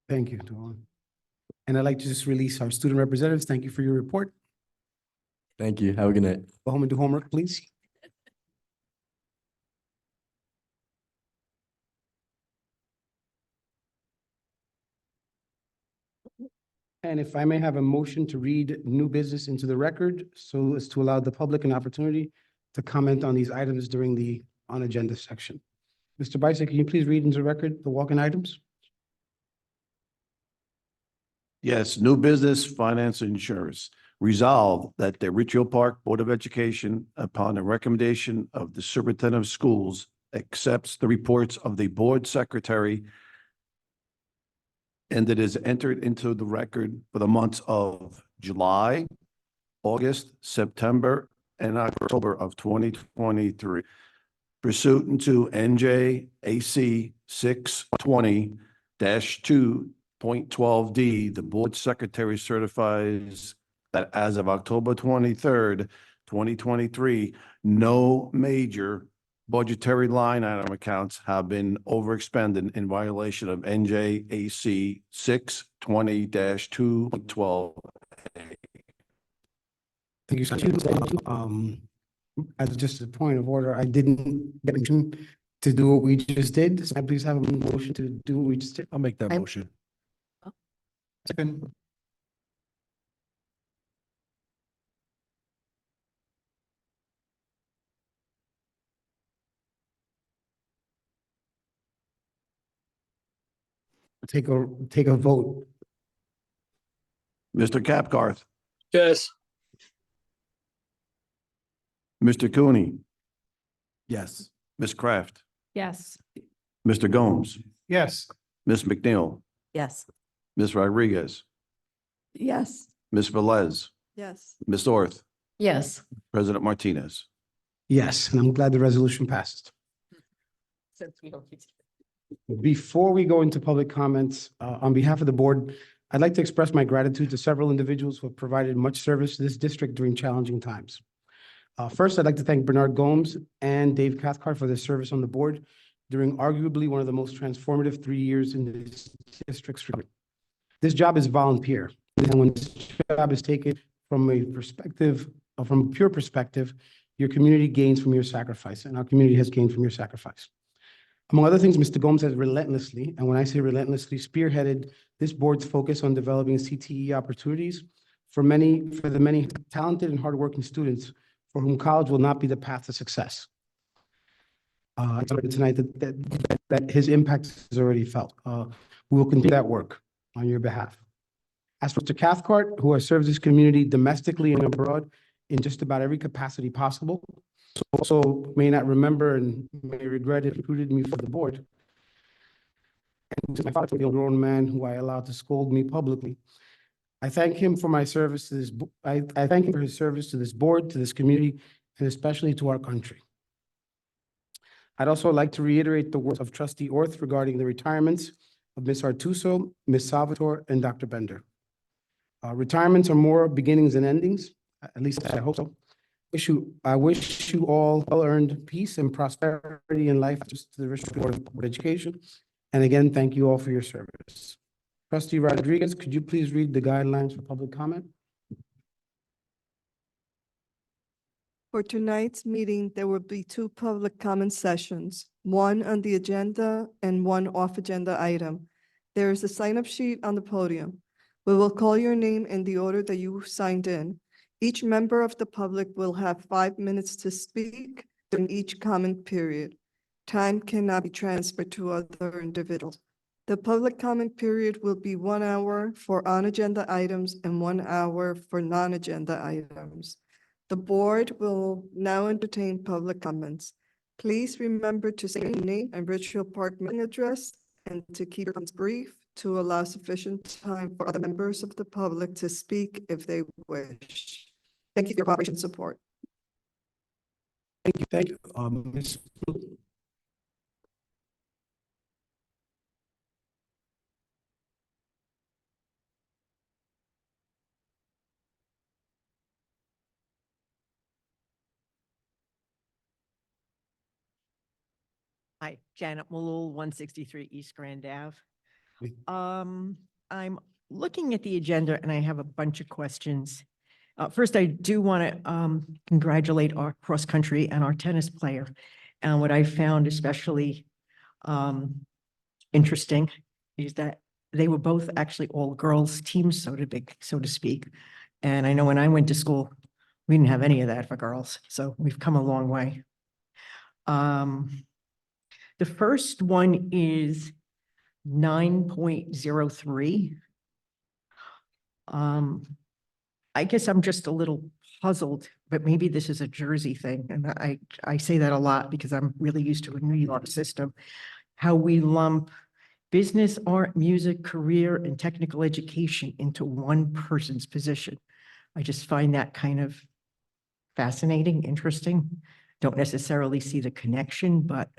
Thank you, Dawn. And I'd like to just release our student representatives. Thank you for your report. Thank you. Have a good night. Go home and do homework, please. And if I may have a motion to read new business into the record so as to allow the public an opportunity to comment on these items during the on-agenda section. Mr. Bicek, can you please read into the record the walk-in items? Yes, new business, finance, and insurance. Resolved that the Richfield Park Board of Education, upon the recommendation of the superintendent of schools, accepts the reports of the board secretary and it is entered into the record for the months of July, August, September, and October of 2023. Pursuant to NJAC 620-2.12D, the board secretary certifies that as of October 23rd, 2023, no major budgetary line item accounts have been overexpended in violation of NJAC 620-2.12. Thank you, Scott. As just a point of order, I didn't get to do what we just did. So I please have a motion to do what we just did. I'll make that I- motion. Second, Take a vote. Mr. Capcarth, Yes. Mr. Cooney, Yes. Ms. Kraft, Yes. Mr. Gomes, yes. Ms. McNeil, Yes. Ms. Rodriguez, Yes. Ms. Velez, Yes. Ms. Orth, Yes. President Martinez. Yes, and I'm glad the resolution passed. Since we don't need to- Before we go into public comments, on behalf of the board, I'd like to express my gratitude to several individuals who have provided much service to this district during challenging times. First, I'd like to thank Bernard Gomes and Dave Cathcart for their service on the board during arguably one of the most transformative 3 years in this district's history. This job is volunteer, and when this job is taken from a perspective, from a pure perspective, your community gains from your sacrifice, and our community has gained from your sacrifice. Among other things, Mr. Gomes has relentlessly, and when I say relentlessly, spearheaded this board's focus on developing CTE opportunities for the many talented and hardworking students for whom college will not be the path to success. I told tonight that his impact is already felt. We will continue that work on your behalf. As for Mr. Cathcart, who has served this community domestically and abroad in just about every capacity possible, so also may not remember and may regret it recruited me for the board. And to my father, the grown man who I allowed to scold me publicly, I thank him for my service to this. I thank him for his service to this board, to this community, and especially to our country. I'd also like to reiterate the words of Trustee Orth regarding the retirements of Ms. Artuso, Ms. Salvatore, and Dr. Bender. Retirements are more beginnings than endings, at least I hope so. I wish you all well-earned peace and prosperity in life, just to the Richmond Board of Education. And again, thank you all for your service. Trustee Rodriguez, could you please read the guidelines for public comment? For tonight's meeting, there will be 2 public comment sessions, one on the agenda and one off-agenda item. There is a sign-up sheet on the podium. We will call your name in the order that you signed in. Each member of the public will have 5 minutes to speak during each comment period. Time cannot be transferred to other individuals. The public comment period will be 1 hour for on-agenda items and 1 hour for non-agenda items. The board will now entertain public comments. Please remember to say your name and Richfield Park mailing address and to keep your comments brief to allow sufficient time for other members of the public to speak if they wish. Thank you for your cooperation and support. Thank you. Ms. Hi, Janet Malul, 163 East Grand Ave. Oui. I'm looking at the agenda and I have a bunch of questions. First, I do want to congratulate our cross-country and our tennis player. And what I found especially interesting is that they were both actually all girls teams, so to speak. And I know when I went to school, we didn't have any of that for girls. So we've come a long way. The first one is 9.03. I guess I'm just a little puzzled, but maybe this is a Jersey thing. And I say that a lot because I'm really used to a New York system. How we lump business, art, music, career, and technical education into one person's position. I just find that kind of fascinating, interesting. don't necessarily see the connection, but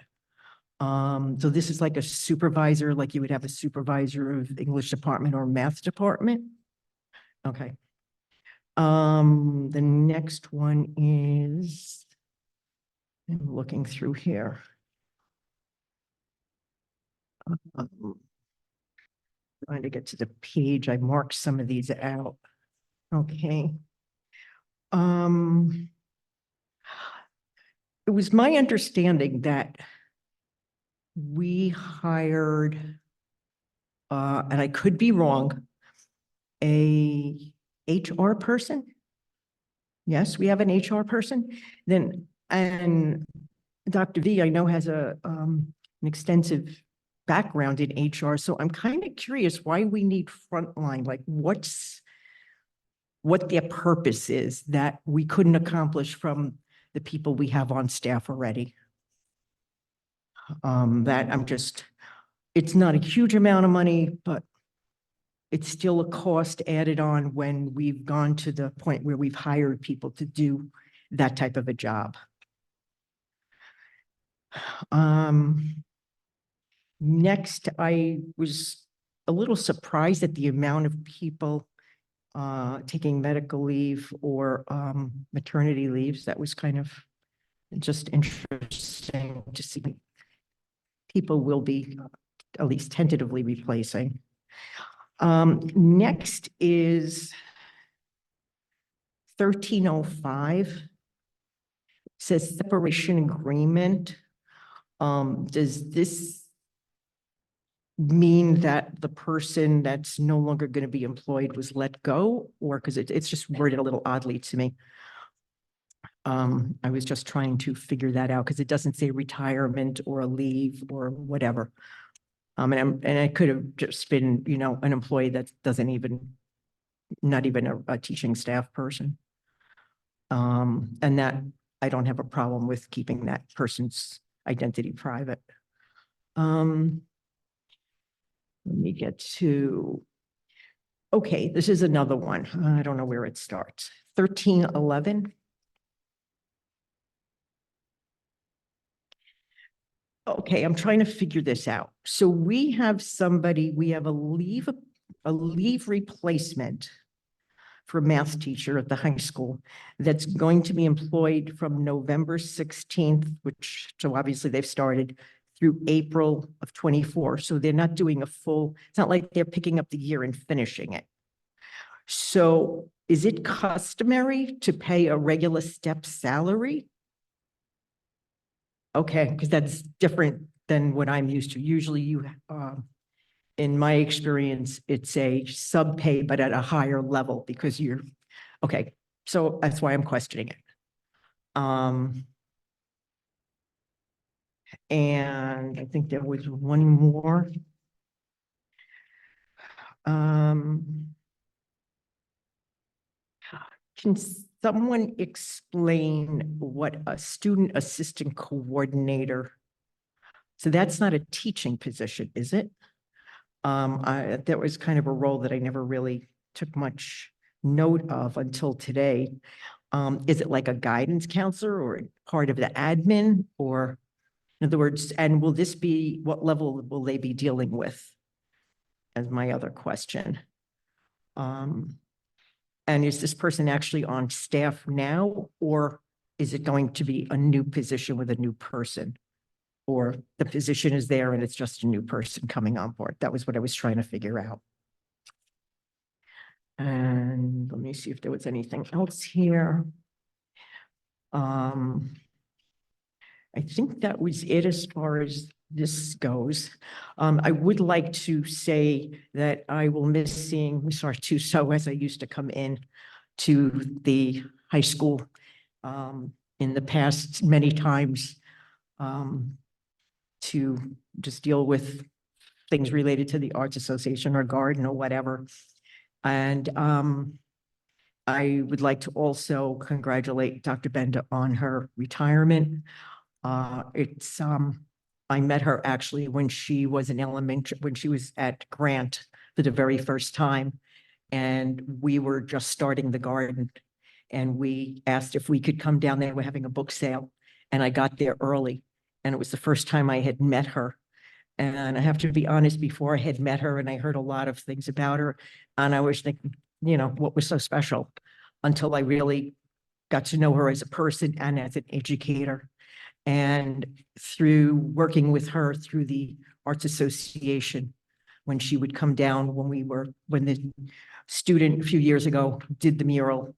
so this is like a supervisor, like you would have a supervisor of English department or math department? Okay. The next one is, I'm looking through here. Trying to get to the page. I marked some of these out. Okay. It was my understanding that we hired, and I could be wrong, a HR person. Yes, we have an HR person. Then, and Dr. V, I know has an extensive background in HR, so I'm kind of curious why we need frontline, like what their purpose is that we couldn't accomplish from the people we have on staff already. It's not a huge amount of money, but it's still a cost added on when we've gone to the point where we've hired people to do that type of a job. Next, I was a little surprised at the amount of people taking medical leave or maternity leaves. That was kind of just interesting to see. People will be at least tentatively replacing. Next is 1305. Says separation agreement. Does this mean that the person that's no longer going to be employed was let go, or because it's just worded a little oddly to me? I was just trying to figure that out because it doesn't say retirement or a leave or whatever. And it could have just been, you know, an employee that not even a teaching staff person. And that I don't have a problem with keeping that person's identity private. Let me get to, okay, this is another one. I don't know where it starts. 1311. Okay, I'm trying to figure this out. So we have a leave replacement for a math teacher at the high school that's going to be employed from November 16th, so obviously they've started, through April of 24. So they're not doing it's not like they're picking up the year and finishing it. So is it customary to pay a regular step salary? Okay, because that's different than what I'm used to. Usually in my experience, it's a sub pay, but at a higher level because okay. So that's why I'm questioning it. And I think there was one more. Can someone explain what a student assistant coordinator? So that's not a teaching position, is it? That was kind of a role that I never really took much note of until today. Is it like a guidance counselor or part of the admin, or in other words, and what level will they be dealing with? As my other question. And is this person actually on staff now, or is it going to be a new position with a new person? Or the position is there and it's just a new person coming on board? That was what I was trying to figure out. And let me see if there was anything else here. I think that was it as far as this goes. I would like to say that I will miss seeing Ms. Artuso as I used to come in to the high school in the past many times to just deal with things related to the Arts Association or garden or whatever. And I would like to also congratulate Dr. Benda on her retirement. I met her actually when she was when she was at Grant for the very first time. And we were just starting the garden. And we asked if we could come down there. We're having a book sale. and I got there early. And it was the first time I had met her. And I have to be honest, before I had met her and I heard a lot of things about her, and I was thinking, what was so special until I really got to know her as a person and as an educator. And through working with her through the Arts Association, when she would come down when the student a few years ago did the mural,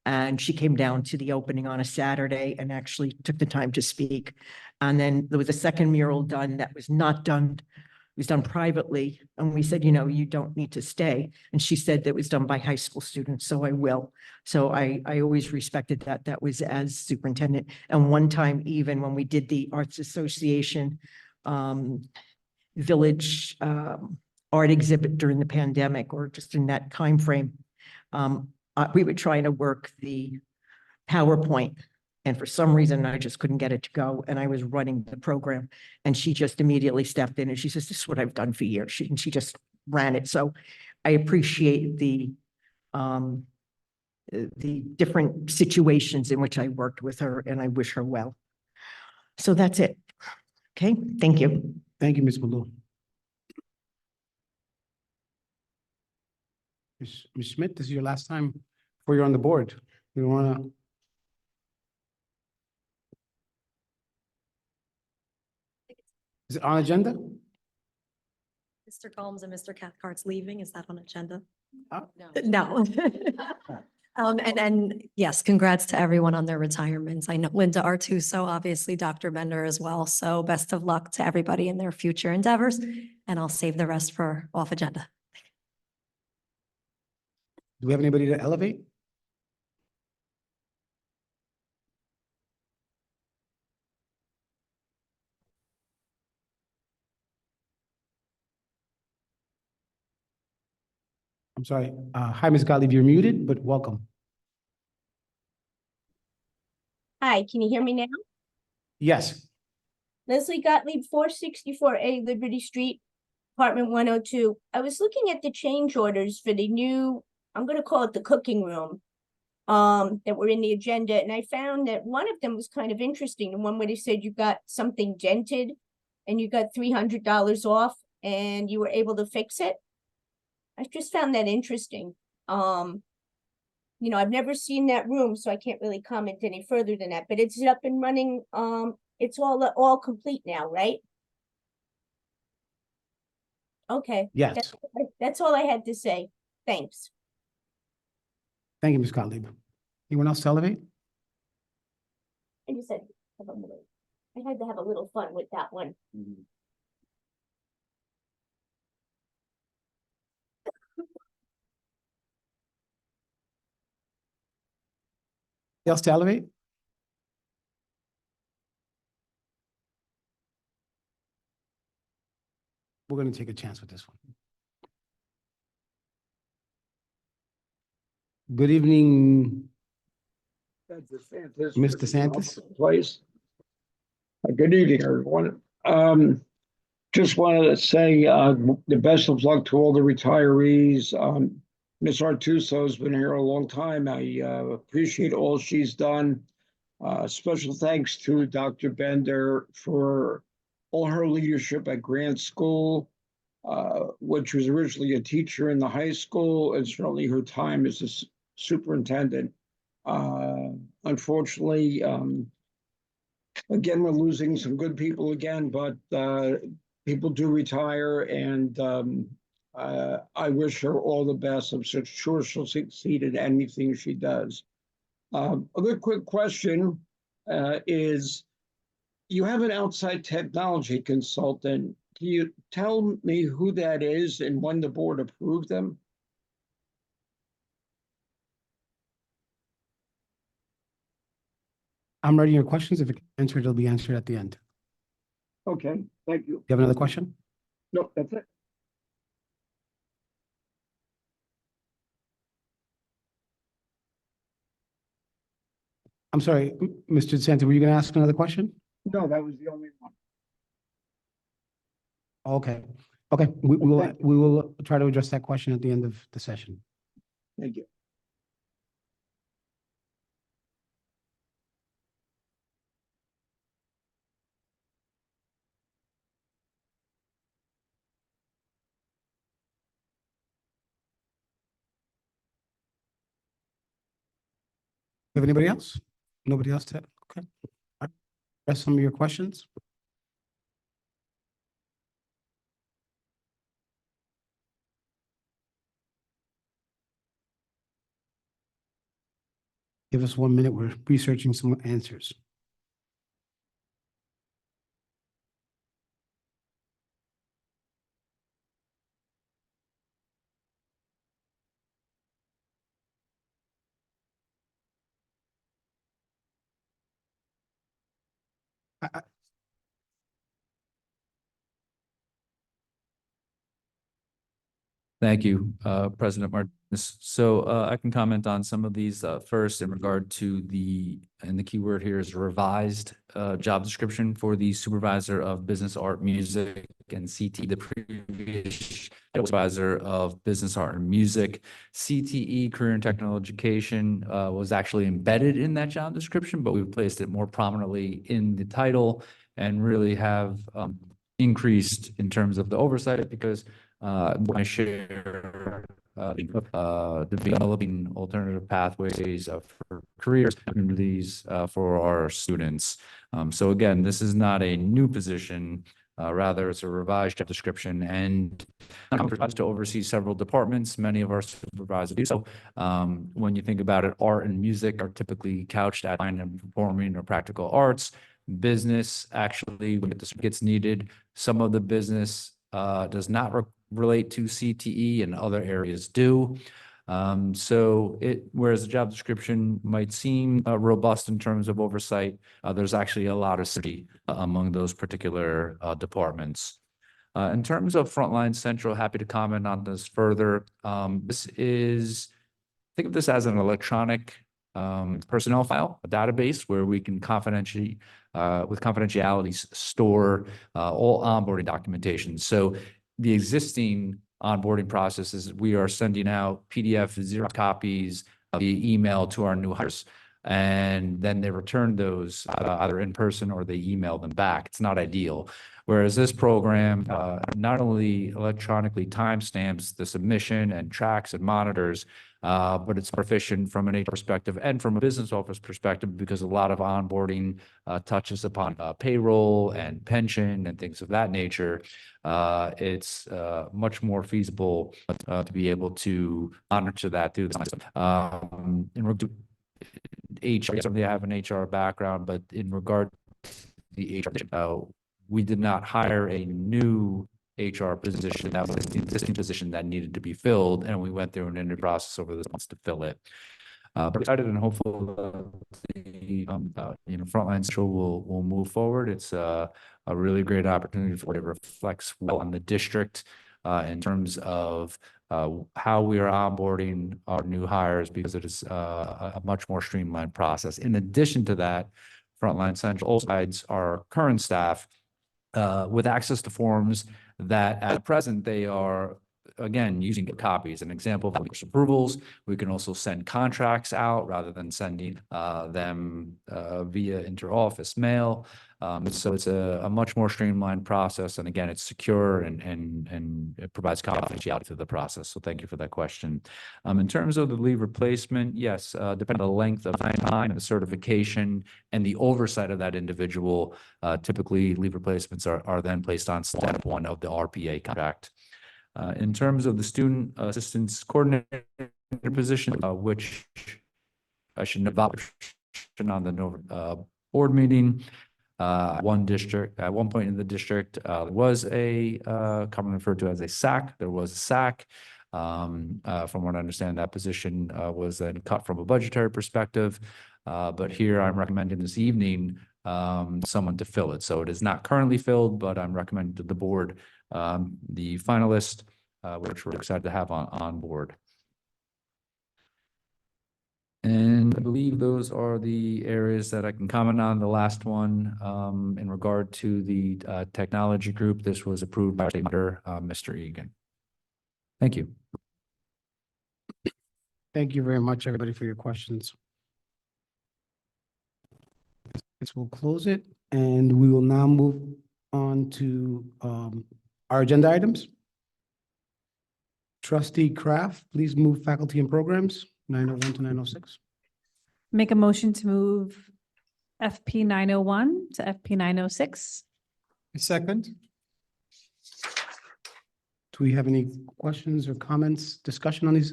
and she came down to the opening on a Saturday and actually took the time to speak. And then there was a second mural done that was not done, it was done privately. And we said, you don't need to stay. And she said that was done by high school students, so I will. So I always respected that. That was as superintendent. And one time, even when we did the Arts Association Village art exhibit during the pandemic, or just in that time frame, we were trying to work the PowerPoint, and for some reason I just couldn't get it to go, and I was running the program, and she just immediately stepped in and she says, "This is what I've done for years." She just ran it. So I appreciate the different situations in which I worked with her, and I wish her well. So that's it. Okay, thank you. Thank you, Ms. Baloo. Ms. Schmidt, this is your last time before you're on the board. We want to. Is it on agenda? Mr. Combs and Mr. Cathcart's leaving. Is that on agenda? No. No. And yes, congrats to everyone on their retirements. I know Linda Artuso, obviously Dr. Bender as well. So best of luck to everybody in their future endeavors, and I'll save the rest for off agenda. Do we have anybody to elevate? I'm sorry. Hi, Ms. Gottlieb, you're muted, but welcome. Hi, can you hear me now? Yes. Leslie Gottlieb, 464A Liberty Street, apartment 102. I was looking at the change orders for the new, I'm going to call it the cooking room, that were in the agenda. And I found that one of them was kind of interesting. The one where they said you got something dented and you got $300 off and you were able to fix it. I just found that interesting. I've never seen that room, so I can't really comment any further than that, but it's up and running. It's all complete now, right? Okay. Yes. That's all I had to say. Thanks. Thank you, Ms. Gottlieb. Anyone else to elevate? I just said, I had to have a little fun with that one. Else to elevate? We're going to take a chance with this one. Good evening, Ms. DeSantis. Place. Good evening, everyone. Just wanted to say the best of luck to all the retirees. Ms. Artuso has been here a long time. I appreciate all she's done. Special thanks to Dr. Bender for all her leadership at Grant School, which was originally a teacher in the high school, and certainly her time as a superintendent. Unfortunately, again, we're losing some good people again, but people do retire, and I wish her all the best. I'm sure she'll succeed in anything she does. A good quick question is, you have an outside technology consultant. Can you tell me who that is and when the board approved them? I'm ready your questions. If it answered, it'll be answered at the end. Okay, thank you. You have another question? No, that's it. I'm sorry, Mr. DeSantis, were you going to ask another question? No, that was the only one. Okay. Okay, we will try to address that question at the end of the session. Thank you. have anybody else? Nobody else? Okay. That's some of your questions. Give us 1 minute. We're researching some answers. Thank you, President Martinez. So I can comment on some of these first in regard to and the key word here is revised job description for the supervisor of business, art, music, and CTE. The previous supervisor of business, art, and music. CTE, career and technical education, was actually embedded in that job description, but we've placed it more prominently in the title and really have increased in terms of the oversight because I share developing alternative pathways for careers opportunities for our students. So again, this is not a new position. Rather, it's a revised job description and to oversee several departments. Many of our supervisors do so. When you think about it, art and music are typically couched at fine and performing or practical arts. Business, actually, when it gets needed, some of the business does not relate to CTE and other areas do. So whereas the job description might seem robust in terms of oversight, there's actually a lot of synergy among those particular departments. In terms of Frontline Central, happy to comment on this further. Think of this as an electronic personnel file, a database where we can with confidentiality store all onboarding documentation. So the existing onboarding process is we are sending out PDF Xerox copies via email to our new hires. And then they return those either in person or they email them back. It's not ideal. Whereas this program not only electronically timestamps the submission and tracks and monitors, but it's proficient from an HR perspective and from a business office perspective because a lot of onboarding touches upon payroll and pension and things of that nature. It's much more feasible to be able to monitor that through the system. In regard to HR, certainly I have an HR background, but in regard to the HR, we did not hire a new HR position. That was the existing position that needed to be filled, and we went through an interview process over this month to fill it. But excited and hopeful the Frontline Central will move forward. It's a really great opportunity for it. It reflects well on the district in terms of how we are onboarding our new hires because it is a much more streamlined process. In addition to that, Frontline Central also provides our current staff with access to forms that at present they are, again, using copies. An example of approvals, we can also send contracts out rather than sending them via inter-office mail. So it's a much more streamlined process. And again, it's secure and it provides confidentiality to the process. So thank you for that question. In terms of the leave replacement, yes, depending on the length of time, the certification, and the oversight of that individual, typically leave replacements are then placed on step 1 of the RPA contract. In terms of the student assistance coordinator position, which I should know about on the board meeting, at one point in the district, was a commonly referred to as a SAC. There was a SAC. From what I understand, that position was then cut from a budgetary perspective. But here I'm recommending this evening someone to fill it. So it is not currently filled, but I'm recommending to the board the finalist, which we're excited to have on board. And I believe those are the areas that I can comment on. The last one, in regard to the technology group, this was approved by Mr. Egan. Thank you. Thank you very much, everybody, for your questions. This will close it, and we will now move on to our agenda items. Trustee Kraft, please move faculty and programs, 901 to 906. Make a motion to move FP 901 to FP 906. Second. Do we have any questions or comments, discussion on these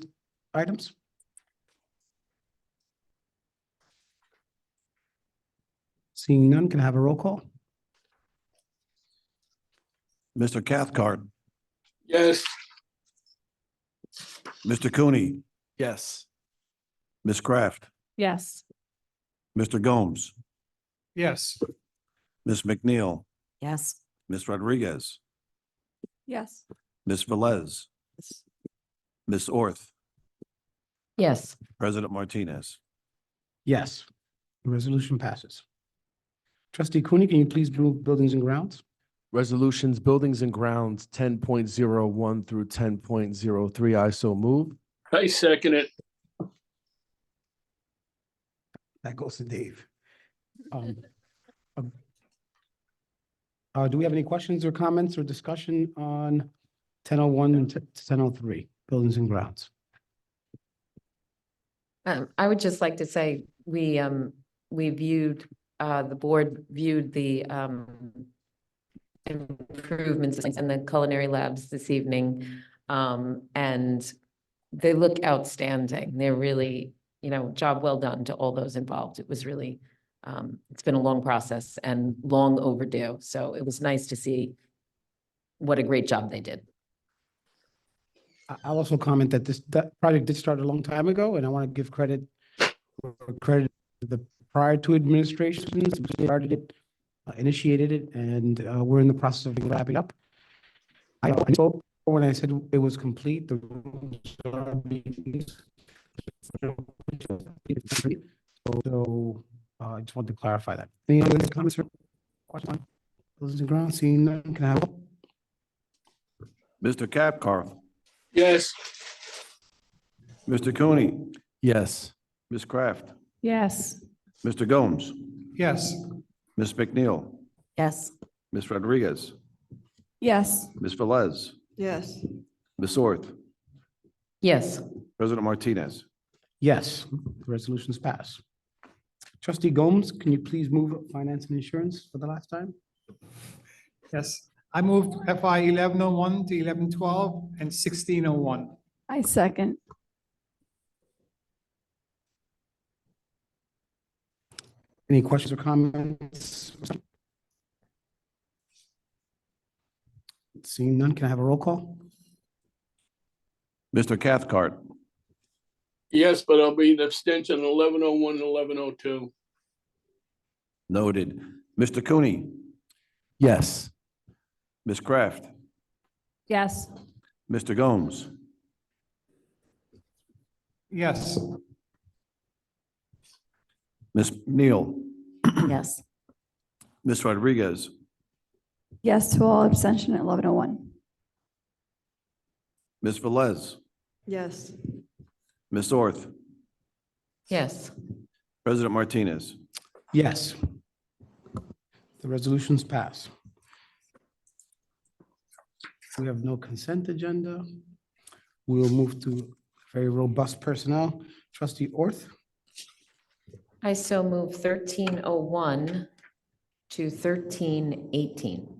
items? Seeing none, can I have a roll call? Mr. Cathcart, Yes. Mr. Cooney, Yes. Ms. Kraft, Yes. Mr. Gomes, Yes. Ms. McNeil, Yes. Ms. Rodriguez, Yes. Ms. Velez, Ms. Orth, Yes. President Martinez. Yes, the resolution passes. Trustee Cooney, can you please move buildings and grounds? Resolutions, buildings and grounds, 10.01 through 10.03. I so move. I second it. That goes to Dave. Do we have any questions or comments or discussion on 1001 to 1003, buildings and grounds? I would just like to say, we viewed, the board viewed the improvements in the culinary labs this evening. And they look outstanding. They're really, job well done to all those involved. It was really, it's been a long process and long overdue. So it was nice to see what a great job they did. I'll also comment that that project did start a long time ago, and I want to give credit to the prior two administrations who started it, initiated it, and we're in the process of wrapping up. I spoke when I said it was complete. The rooms are being so I just wanted to clarify that. Any other comments or questions? Buildings and grounds, seeing none, can I have? Mr. Cathcart, Yes. Mr. Cooney, Yes. Ms. Kraft, Yes. Mr. Gomes, Yes. Ms. McNeil, Yes. Ms. Rodriguez, Yes. Ms. Velez, Yes. Ms. Orth, Yes. President Martinez. Yes, the resolutions pass. Trustee Gomes, can you please move finance and insurance for the last time? Yes. I moved FY 1101 to 1112 and 1601. I second. Any questions or comments? Seeing none, can I have a roll call? Mr. Cathcart, Yes, but I'll be an abstention 1101 and 1102. noted. Mr. Cooney, Yes. Ms. Kraft, Yes. Mr. Gomes, Yes. Ms. Neal, Yes. Ms. Rodriguez, Yes to all, abstention at 1101. Ms. Velez, Yes. Ms. Orth, Yes. President Martinez. Yes. The resolutions pass. We have no consent agenda. We'll move to very robust personnel. Trustee Orth, I so move 1301 to 1318.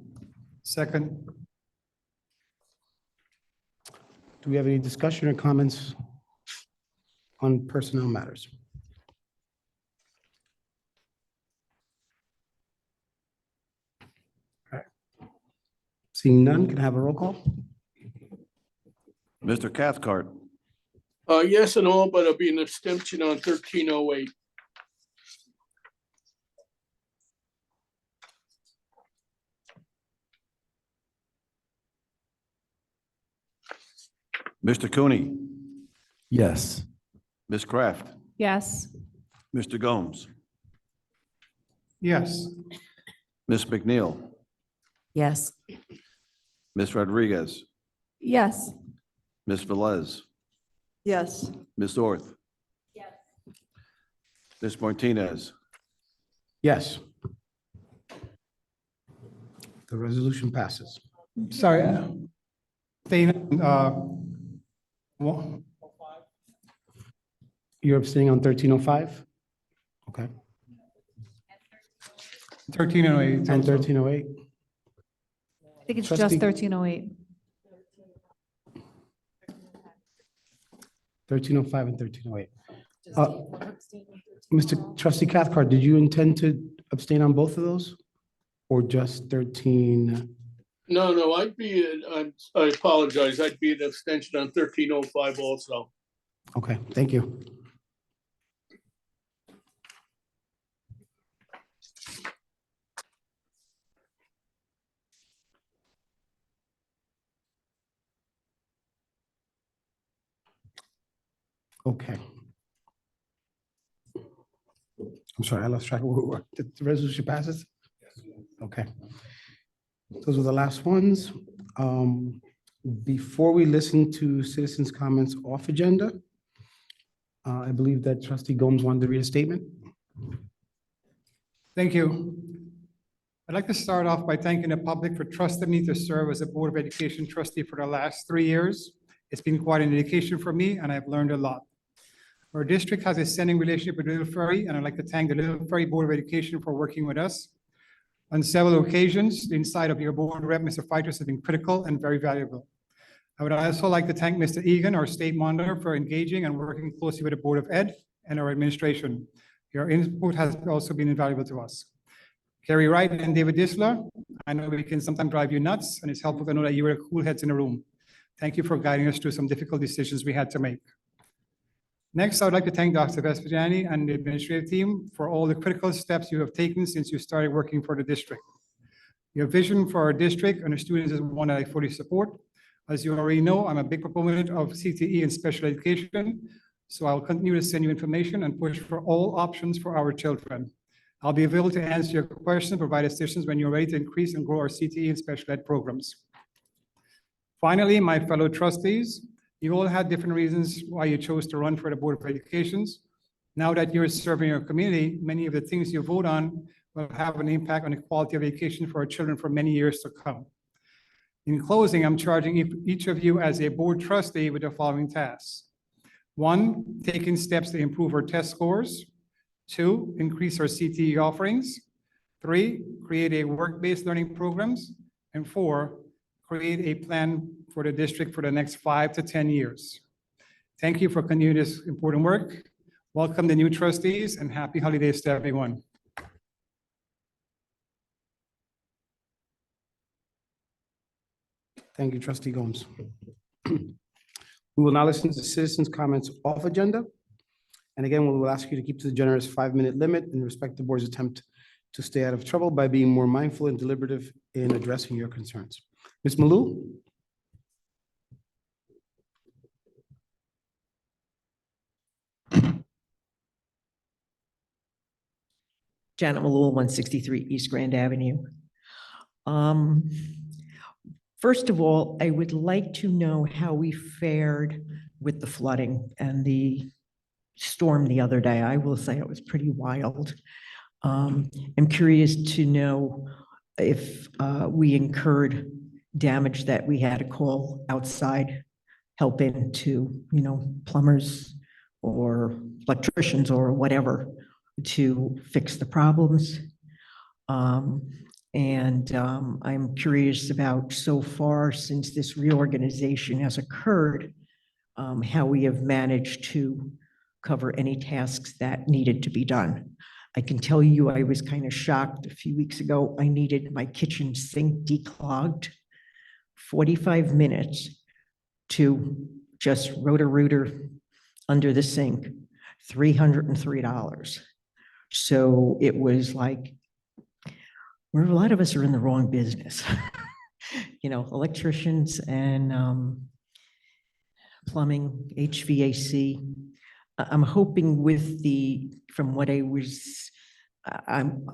Second. do we have any discussion or comments on personnel matters? All right. Seeing none, can I have a roll call? Mr. Cathcart, Yes and all, but it'll be an abstention on 1308. Mr. Cooney, Yes. Ms. Kraft, Yes. Mr. Gomes, Yes. Ms. McNeil, Yes. Ms. Rodriguez, Yes. Ms. Velez, Yes. Ms. Orth. Yes. Ms. Martinez. Yes. The resolution passes. Sorry. Staying, well, You're abstaining on 1305? Okay, 1308. and 1308. I think it's Trustee- just 1308. 1305 and 1308. Mr. Trustee Cathcart, did you intend to abstain on both of those? Or just 13? No, I apologize. I'd be an abstention on 1305 also. Okay, thank you. Okay. I'm sorry, I lost track of where we were. The resolution passes? Okay. Those were the last ones. Before we listen to citizens' comments off agenda, I believe that Trustee Gomes wanted to read a statement. Thank you. I'd like to start off by thanking the public for trusting me to serve as a Board of Education trustee for the last 3 years. It's been quite an education for me, and I've learned a lot. Our district has a standing relationship with Little Ferry, and I'd like to thank the Little Ferry Board of Education for working with us. On several occasions, the insight of your board rep, Mr. Fighters, has been critical and very valuable. I would also like to thank Mr. Egan, our state monitor, for engaging and working closely with the Board of Ed and our administration. Your input has also been invaluable to us. Kerry Wright and David Disler, I know we can sometimes drive you nuts, and it's helpful to know that you were the cool heads in the room. Thank you for guiding us through some difficult decisions we had to make. Next, I would like to thank Dr. Vespignani and the administrative team for all the critical steps you have taken since you started working for the district. Your vision for our district and the students is one that I fully support. As you already know, I'm a big proponent of CTE and special education, so I'll continue to send you information and push for all options for our children. I'll be available to answer your questions, provide assistance when you're ready to increase and grow our CTE and special ed programs. Finally, my fellow trustees, you all had different reasons why you chose to run for the Board of Educations. Now that you're serving your community, many of the things you vote on will have an impact on the quality of education for our children for many years to come. In closing, I'm charging each of you as a board trustee with the following tasks. 1, taking steps to improve our test scores. 2, increase our CTE offerings. 3, create a work-based learning programs. And 4, create a plan for the district for the next 5 to 10 years. Thank you for continuing this important work. Welcome the new trustees and happy holidays to everyone. Thank you, Trustee Gomes. We will now listen to citizens' comments off agenda. And again, we will ask you to keep to the generous 5-minute limit and respect the board's attempt to stay out of trouble by being more mindful and deliberative in addressing your concerns. Ms. Malou? Janet Malul, 163 East Grand Avenue. First of all, I would like to know how we fared with the flooding and the storm the other day. I will say it was pretty wild. I'm curious to know if we incurred damage that we had to call outside help in to, plumbers or electricians or whatever to fix the problems. I'm curious about so far since this reorganization has occurred, how we have managed to cover any tasks that needed to be done. I can tell you I was kind of shocked a few weeks ago. I needed my kitchen sink declogged, 45 minutes to just Roto-Rooter under the sink, $303. So it was like, where a lot of us are in the wrong business. Electricians and plumbing, HVAC. I'm hoping from what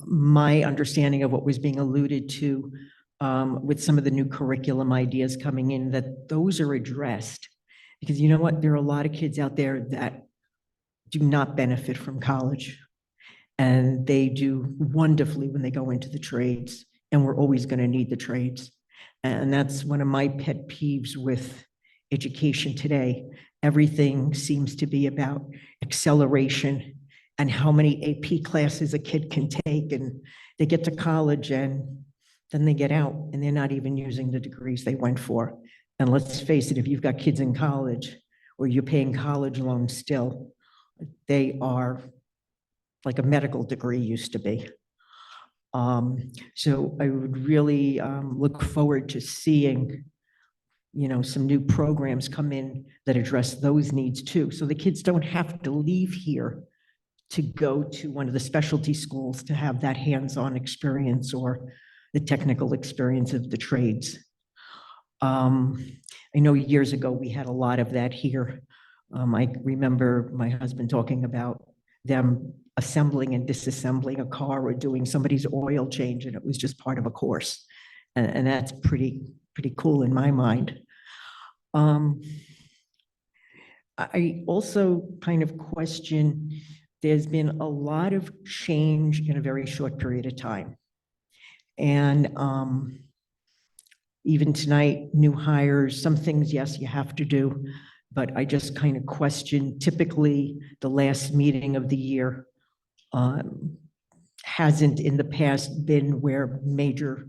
my understanding of what was being alluded to with some of the new curriculum ideas coming in, that those are addressed. Because you know what? There are a lot of kids out there that do not benefit from college. And they do wonderfully when they go into the trades, and we're always going to need the trades. And that's one of my pet peeves with education today. Everything seems to be about acceleration and how many AP classes a kid can take, and they get to college and then they get out and they're not even using the degrees they went for. And let's face it, if you've got kids in college or you're paying college loans still, they are like a medical degree used to be. So I would really look forward to seeing, some new programs come in that address those needs too. So the kids don't have to leave here to go to one of the specialty schools to have that hands-on experience or the technical experience of the trades. I know years ago we had a lot of that here. I remember my husband talking about them assembling and disassembling a car or doing somebody's oil change, and it was just part of a course. And that's pretty cool in my mind. I also kind of question, there's been a lot of change in a very short period of time. And even tonight, new hires, some things, yes, you have to do, but I just kind of question, typically the last meeting of the year hasn't in the past been where major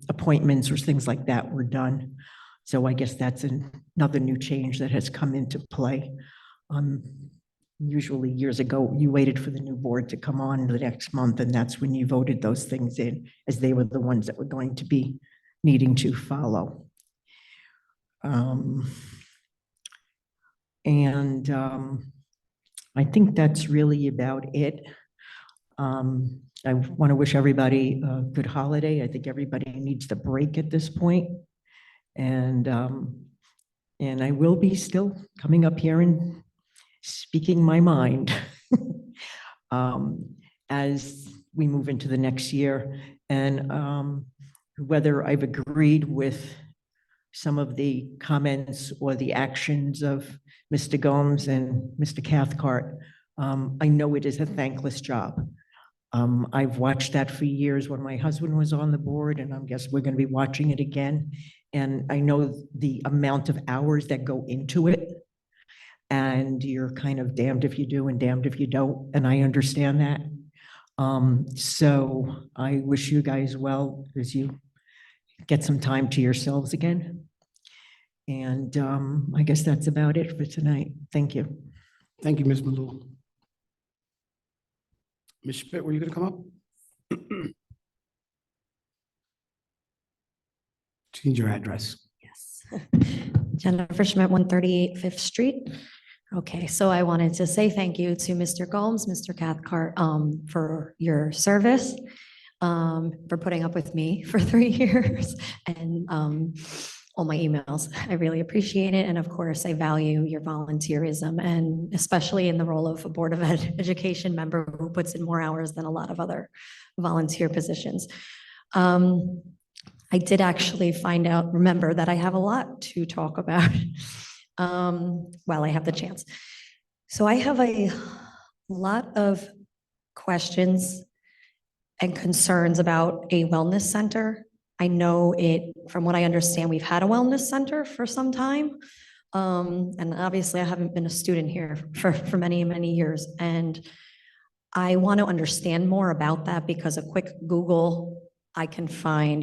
appointments or things like that were done. So I guess that's another new change that has come into play. Usually years ago, you waited for the new board to come on the next month, and that's when you voted those things in, as they were the ones that were going to be needing to follow. I think that's really about it. I want to wish everybody a good holiday. I think everybody needs the break at this point. And I will be still coming up here and speaking my mind as we move into the next year. And whether I've agreed with some of the comments or the actions of Mr. Gomes and Mr. Cathcart, I know it is a thankless job. I've watched that for years when my husband was on the board, and I guess we're going to be watching it again. And I know the amount of hours that go into it, and you're kind of damned if you do and damned if you don't. And I understand that. So I wish you guys well as you get some time to yourselves again. And I guess that's about it for tonight. Thank you. Thank you, Ms. Malou. Ms. Schmidt, were you going to come up? Change your address. Yes. Jennifer Schmidt, 138 Fifth Street. Okay, so I wanted to say thank you to Mr. Gomes, Mr. Cathcart, for your service, for putting up with me for 3 years, and all my emails. I really appreciate it. And of course, I value your volunteerism, and especially in the role of a Board of Education member who puts in more hours than a lot of other volunteer positions. I did actually remember that I have a lot to talk about while I have the chance. So I have a lot of questions and concerns about a wellness center. I know from what I understand, we've had a wellness center for some time. And obviously I haven't been a student here for many, many years. And I want to understand more about that, because a quick Google, I can find,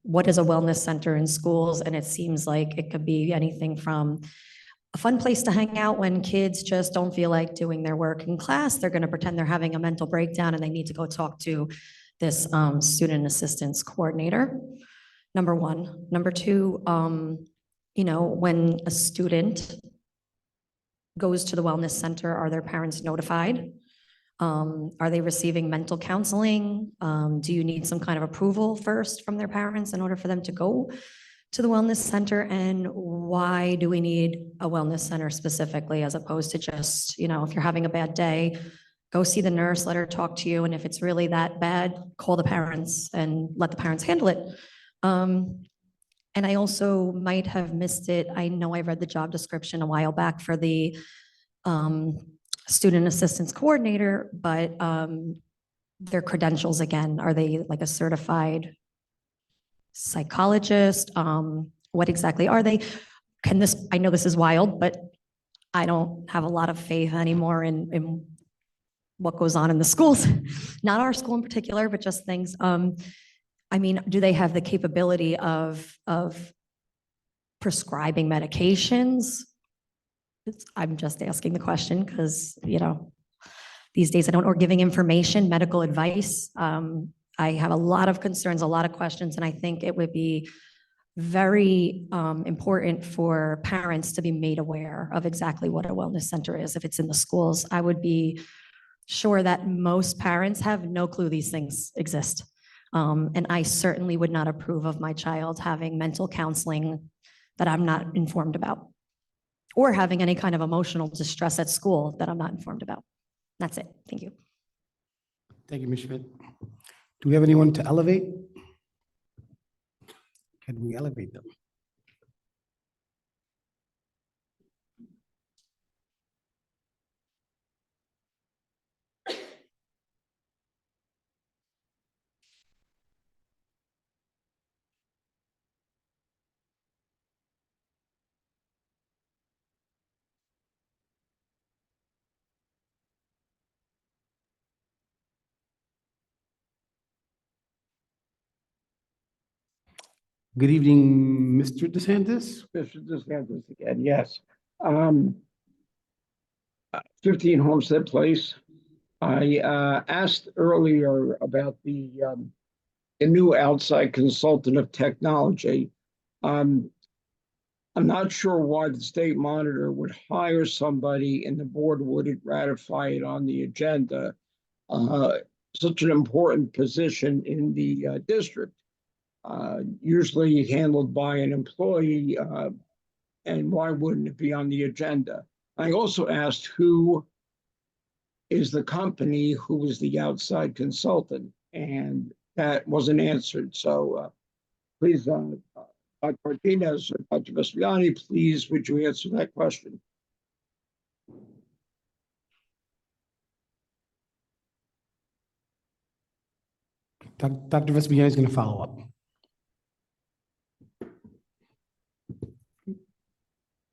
what is a wellness center in schools? And it seems like it could be anything from a fun place to hang out when kids just don't feel like doing their work in class. They're going to pretend they're having a mental breakdown and they need to go talk to this student assistance coordinator, number one. Number two, when a student goes to the wellness center, are their parents notified? Are they receiving mental counseling? Do you need some kind of approval first from their parents in order for them to go to the wellness center? And why do we need a wellness center specifically, as opposed to just, if you're having a bad day, go see the nurse, let her talk to you. And if it's really that bad, call the parents and let the parents handle it. And I also might have missed it. I know I read the job description a while back for the student assistance coordinator, but their credentials, again, are they like a certified psychologist? What exactly are they? I know this is wild, but I don't have a lot of faith anymore in what goes on in the schools, not our school in particular, but just things. I mean, do they have the capability of prescribing medications? I'm just asking the question because, you know, these days I don't, or giving information, medical advice. I have a lot of concerns, a lot of questions, and I think it would be very important for parents to be made aware of exactly what a wellness center is. If it's in the schools, I would be sure that most parents have no clue these things exist. And I certainly would not approve of my child having mental counseling that I'm not informed about, or having any kind of emotional distress at school that I'm not informed about. That's it. Thank you. Thank you, Ms. Schmidt. Do we have anyone to elevate? Can we elevate them? Good evening, Mr. DeSantis. Mr. DeSantis again, yes. 15 Homestead Place. I asked earlier about the new outside consultant of technology. I'm not sure why the state monitor would hire somebody and the board wouldn't ratify it on the agenda. Such an important position in the district. Usually handled by an employee, and why wouldn't it be on the agenda? I also asked who is the company who is the outside consultant, and that wasn't answered. So please, Dr. Martinez or Dr. Vespiani, please, would you answer that question? Dr. Vespiani is going to follow up.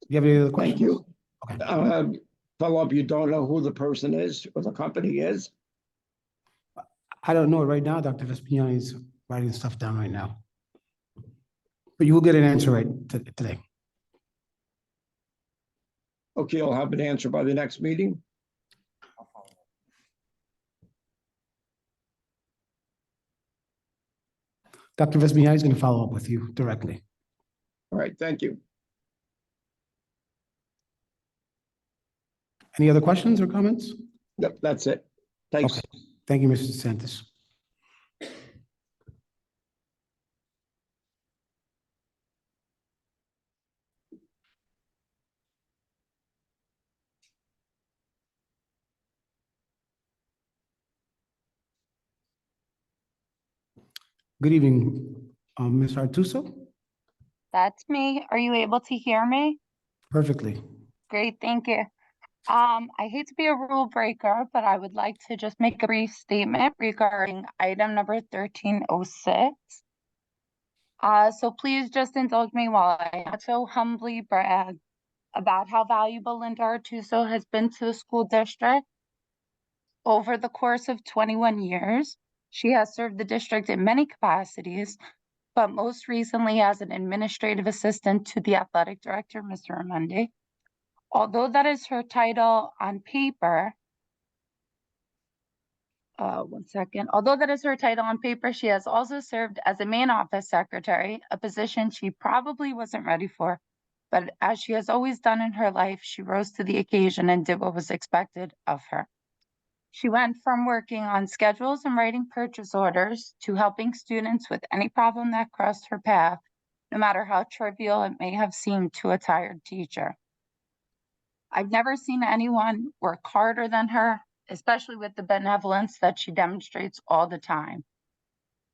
You have any other questions? Thank you. Okay. Follow up, you don't know who the person is or the company is? I don't know right now. Dr. Vespiani is writing stuff down right now. But you will get an answer today. Okay, I'll have an answer by the next meeting. Dr. Vespiani is going to follow up with you directly. All right, thank you. Any other questions or comments? Yep, that's it. Thanks. Okay. Thank you, Mr. DeSantis. Good evening, Ms. Artuso. That's me. Are you able to hear me? Perfectly. Great, thank you. I hate to be a rule breaker, but I would like to just make a brief statement regarding item number 1306. So please just indulge me while I so humbly brag about how valuable Linda Artuso has been to the school district. Over the course of 21 years, she has served the district in many capacities, but most recently as an administrative assistant to the athletic director, Mr. Ramundi. Although that is her title on paper, Although that is her title on paper, she has also served as a main office secretary, a position she probably wasn't ready for. But as she has always done in her life, she rose to the occasion and did what was expected of her. She went from working on schedules and writing purchase orders to helping students with any problem that crossed her path, no matter how trivial it may have seemed to a tired teacher. I've never seen anyone work harder than her, especially with the benevolence that she demonstrates all the time.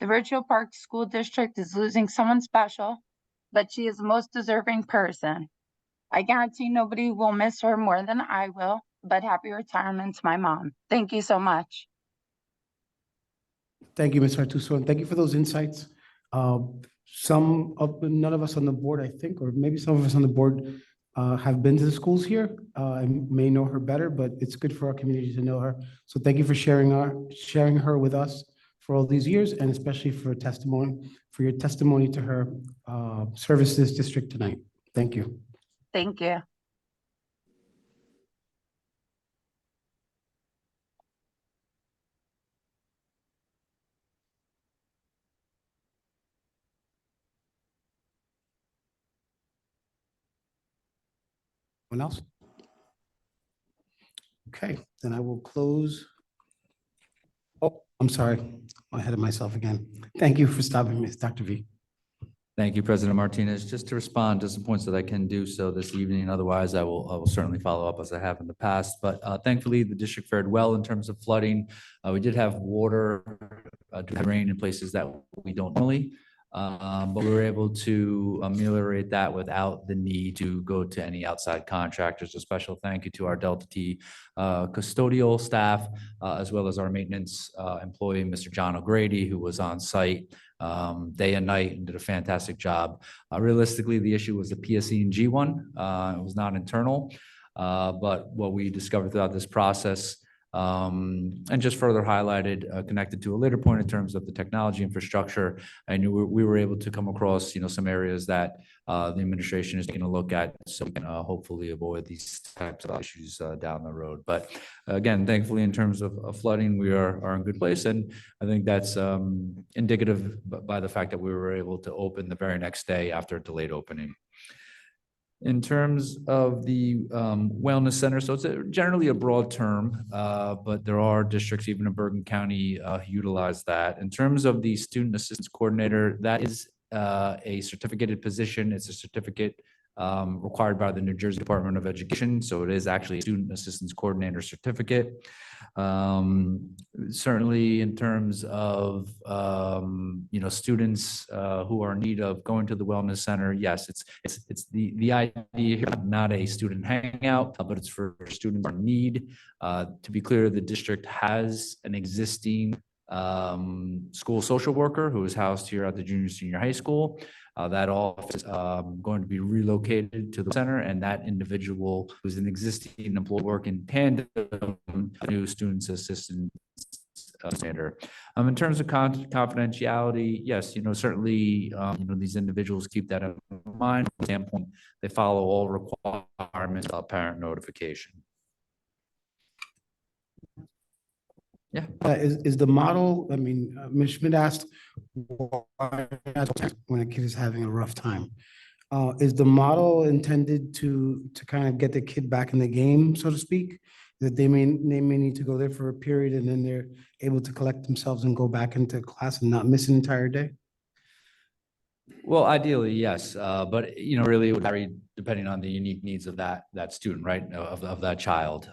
The Ridgefield Park School District is losing someone special, but she is the most deserving person. I guarantee nobody will miss her more than I will, but happy retirement to my mom. Thank you so much. Thank you, Ms. Artuso, and thank you for those insights. None of us on the board, I think, or maybe some of us on the board have been to the schools here. I may know her better, but it's good for our community to know her. So thank you for sharing her with us for all these years, and especially for your testimony to her service to this district tonight. Thank you. Thank you. Anyone else? Okay, then I will close. Oh, I'm sorry. I'm ahead of myself again. Thank you for stopping me, Dr. V. Thank you, President Martinez. Just to respond to some points that I can do so this evening. Otherwise, I will certainly follow up as I have in the past. But thankfully, the district fared well in terms of flooding. We did have water, rain in places that we don't normally. But we were able to ameliorate that without the need to go to any outside contractors. A special thank you to our Delta T custodial staff, as well as our maintenance employee, Mr. John O'Grady, who was on site day and night and did a fantastic job. Realistically, the issue was the PSE and G1. It was not internal, but what we discovered throughout this process and just further highlighted, connected to a later point in terms of the technology infrastructure. I knew we were able to come across, some areas that the administration is taking a look at, so we can hopefully avoid these types of issues down the road. But again, thankfully, in terms of flooding, we are in good place, and I think that's indicative by the fact that we were able to open the very next day after a delayed opening. In terms of the wellness center, so it's generally a broad term, but there are districts, even in Bergen County, utilize that. In terms of the student assistance coordinator, that is a certificated position. It's a certificate required by the New Jersey Department of Education. So it is actually a student assistance coordinator certificate. Certainly in terms of, students who are in need of going to the wellness center, yes, it's the idea here, not a student hangout, but it's for students in need. To be clear, the district has an existing school social worker who is housed here at the junior senior high school. That office is going to be relocated to the center, and that individual who's an existing employee work in tandem new students assistance center. In terms of confidentiality, yes, certainly, these individuals keep that in mind. From the standpoint, they follow all requirements of parent notification. Yeah. Is the model, Ms. Schmidt asked why when a kid is having a rough time. Is the model intended to kind of get the kid back in the game, so to speak? That they may need to go there for a period and then they're able to collect themselves and go back into class and not miss an entire day? Well, ideally, yes, but really it would vary depending on the unique needs of that student, right? Of that child.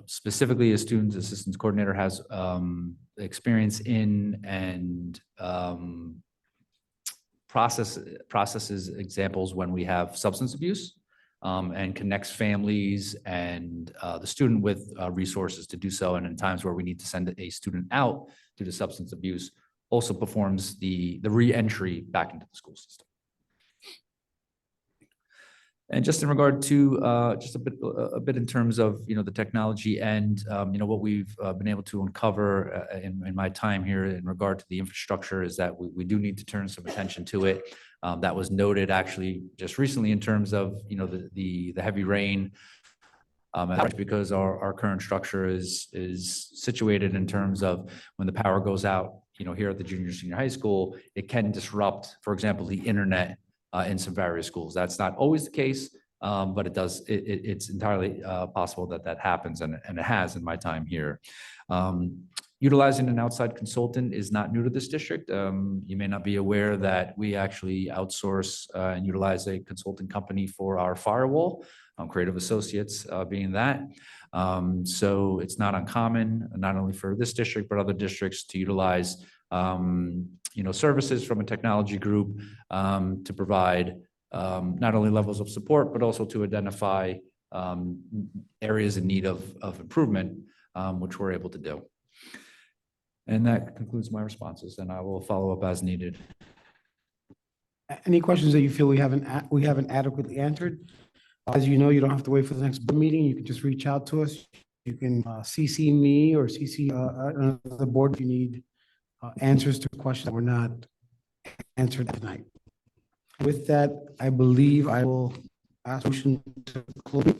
Specifically, a student assistance coordinator has experience in and processes examples when we have substance abuse, and connects families and the student with resources to do so. And in times where we need to send a student out due to substance abuse, also performs the re-entry back into the school system. And just in regard to just a bit in terms of the technology and what we've been able to uncover in my time here in regard to the infrastructure is that we do need to turn some attention to it. That was noted actually just recently in terms of the heavy rain. Because our current structure is situated in terms of when the power goes out, here at the junior senior high school, it can disrupt, for example, the internet in some various schools. That's not always the case, but it does. It's entirely possible that happens, and it has in my time here. Utilizing an outside consultant is not new to this district. You may not be aware that we actually outsource and utilize a consulting company for our firewall, Creative Associates being that. So it's not uncommon, not only for this district, but other districts to utilize services from a technology group to provide not only levels of support, but also to identify areas in need of improvement, which we're able to do. And that concludes my responses, and I will follow up as needed. Any questions that you feel we haven't adequately answered? As you know, you don't have to wait for the next board meeting. You can just reach out to us. You can CC me or CC the board if you need answers to questions that were not answered tonight. With that, I believe I will ask motion to close.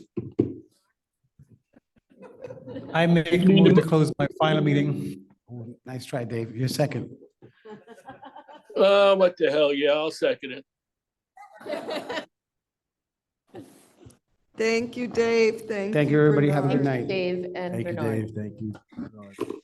I make a motion to close my final meeting. Nice try, Dave. You're second. What the hell? Yeah, I'll second it. Thank you, Dave. Thank you. Thank you, everybody. Have a Bernard. good night. Dave and Thank you, Bernard. Dave. Thank you.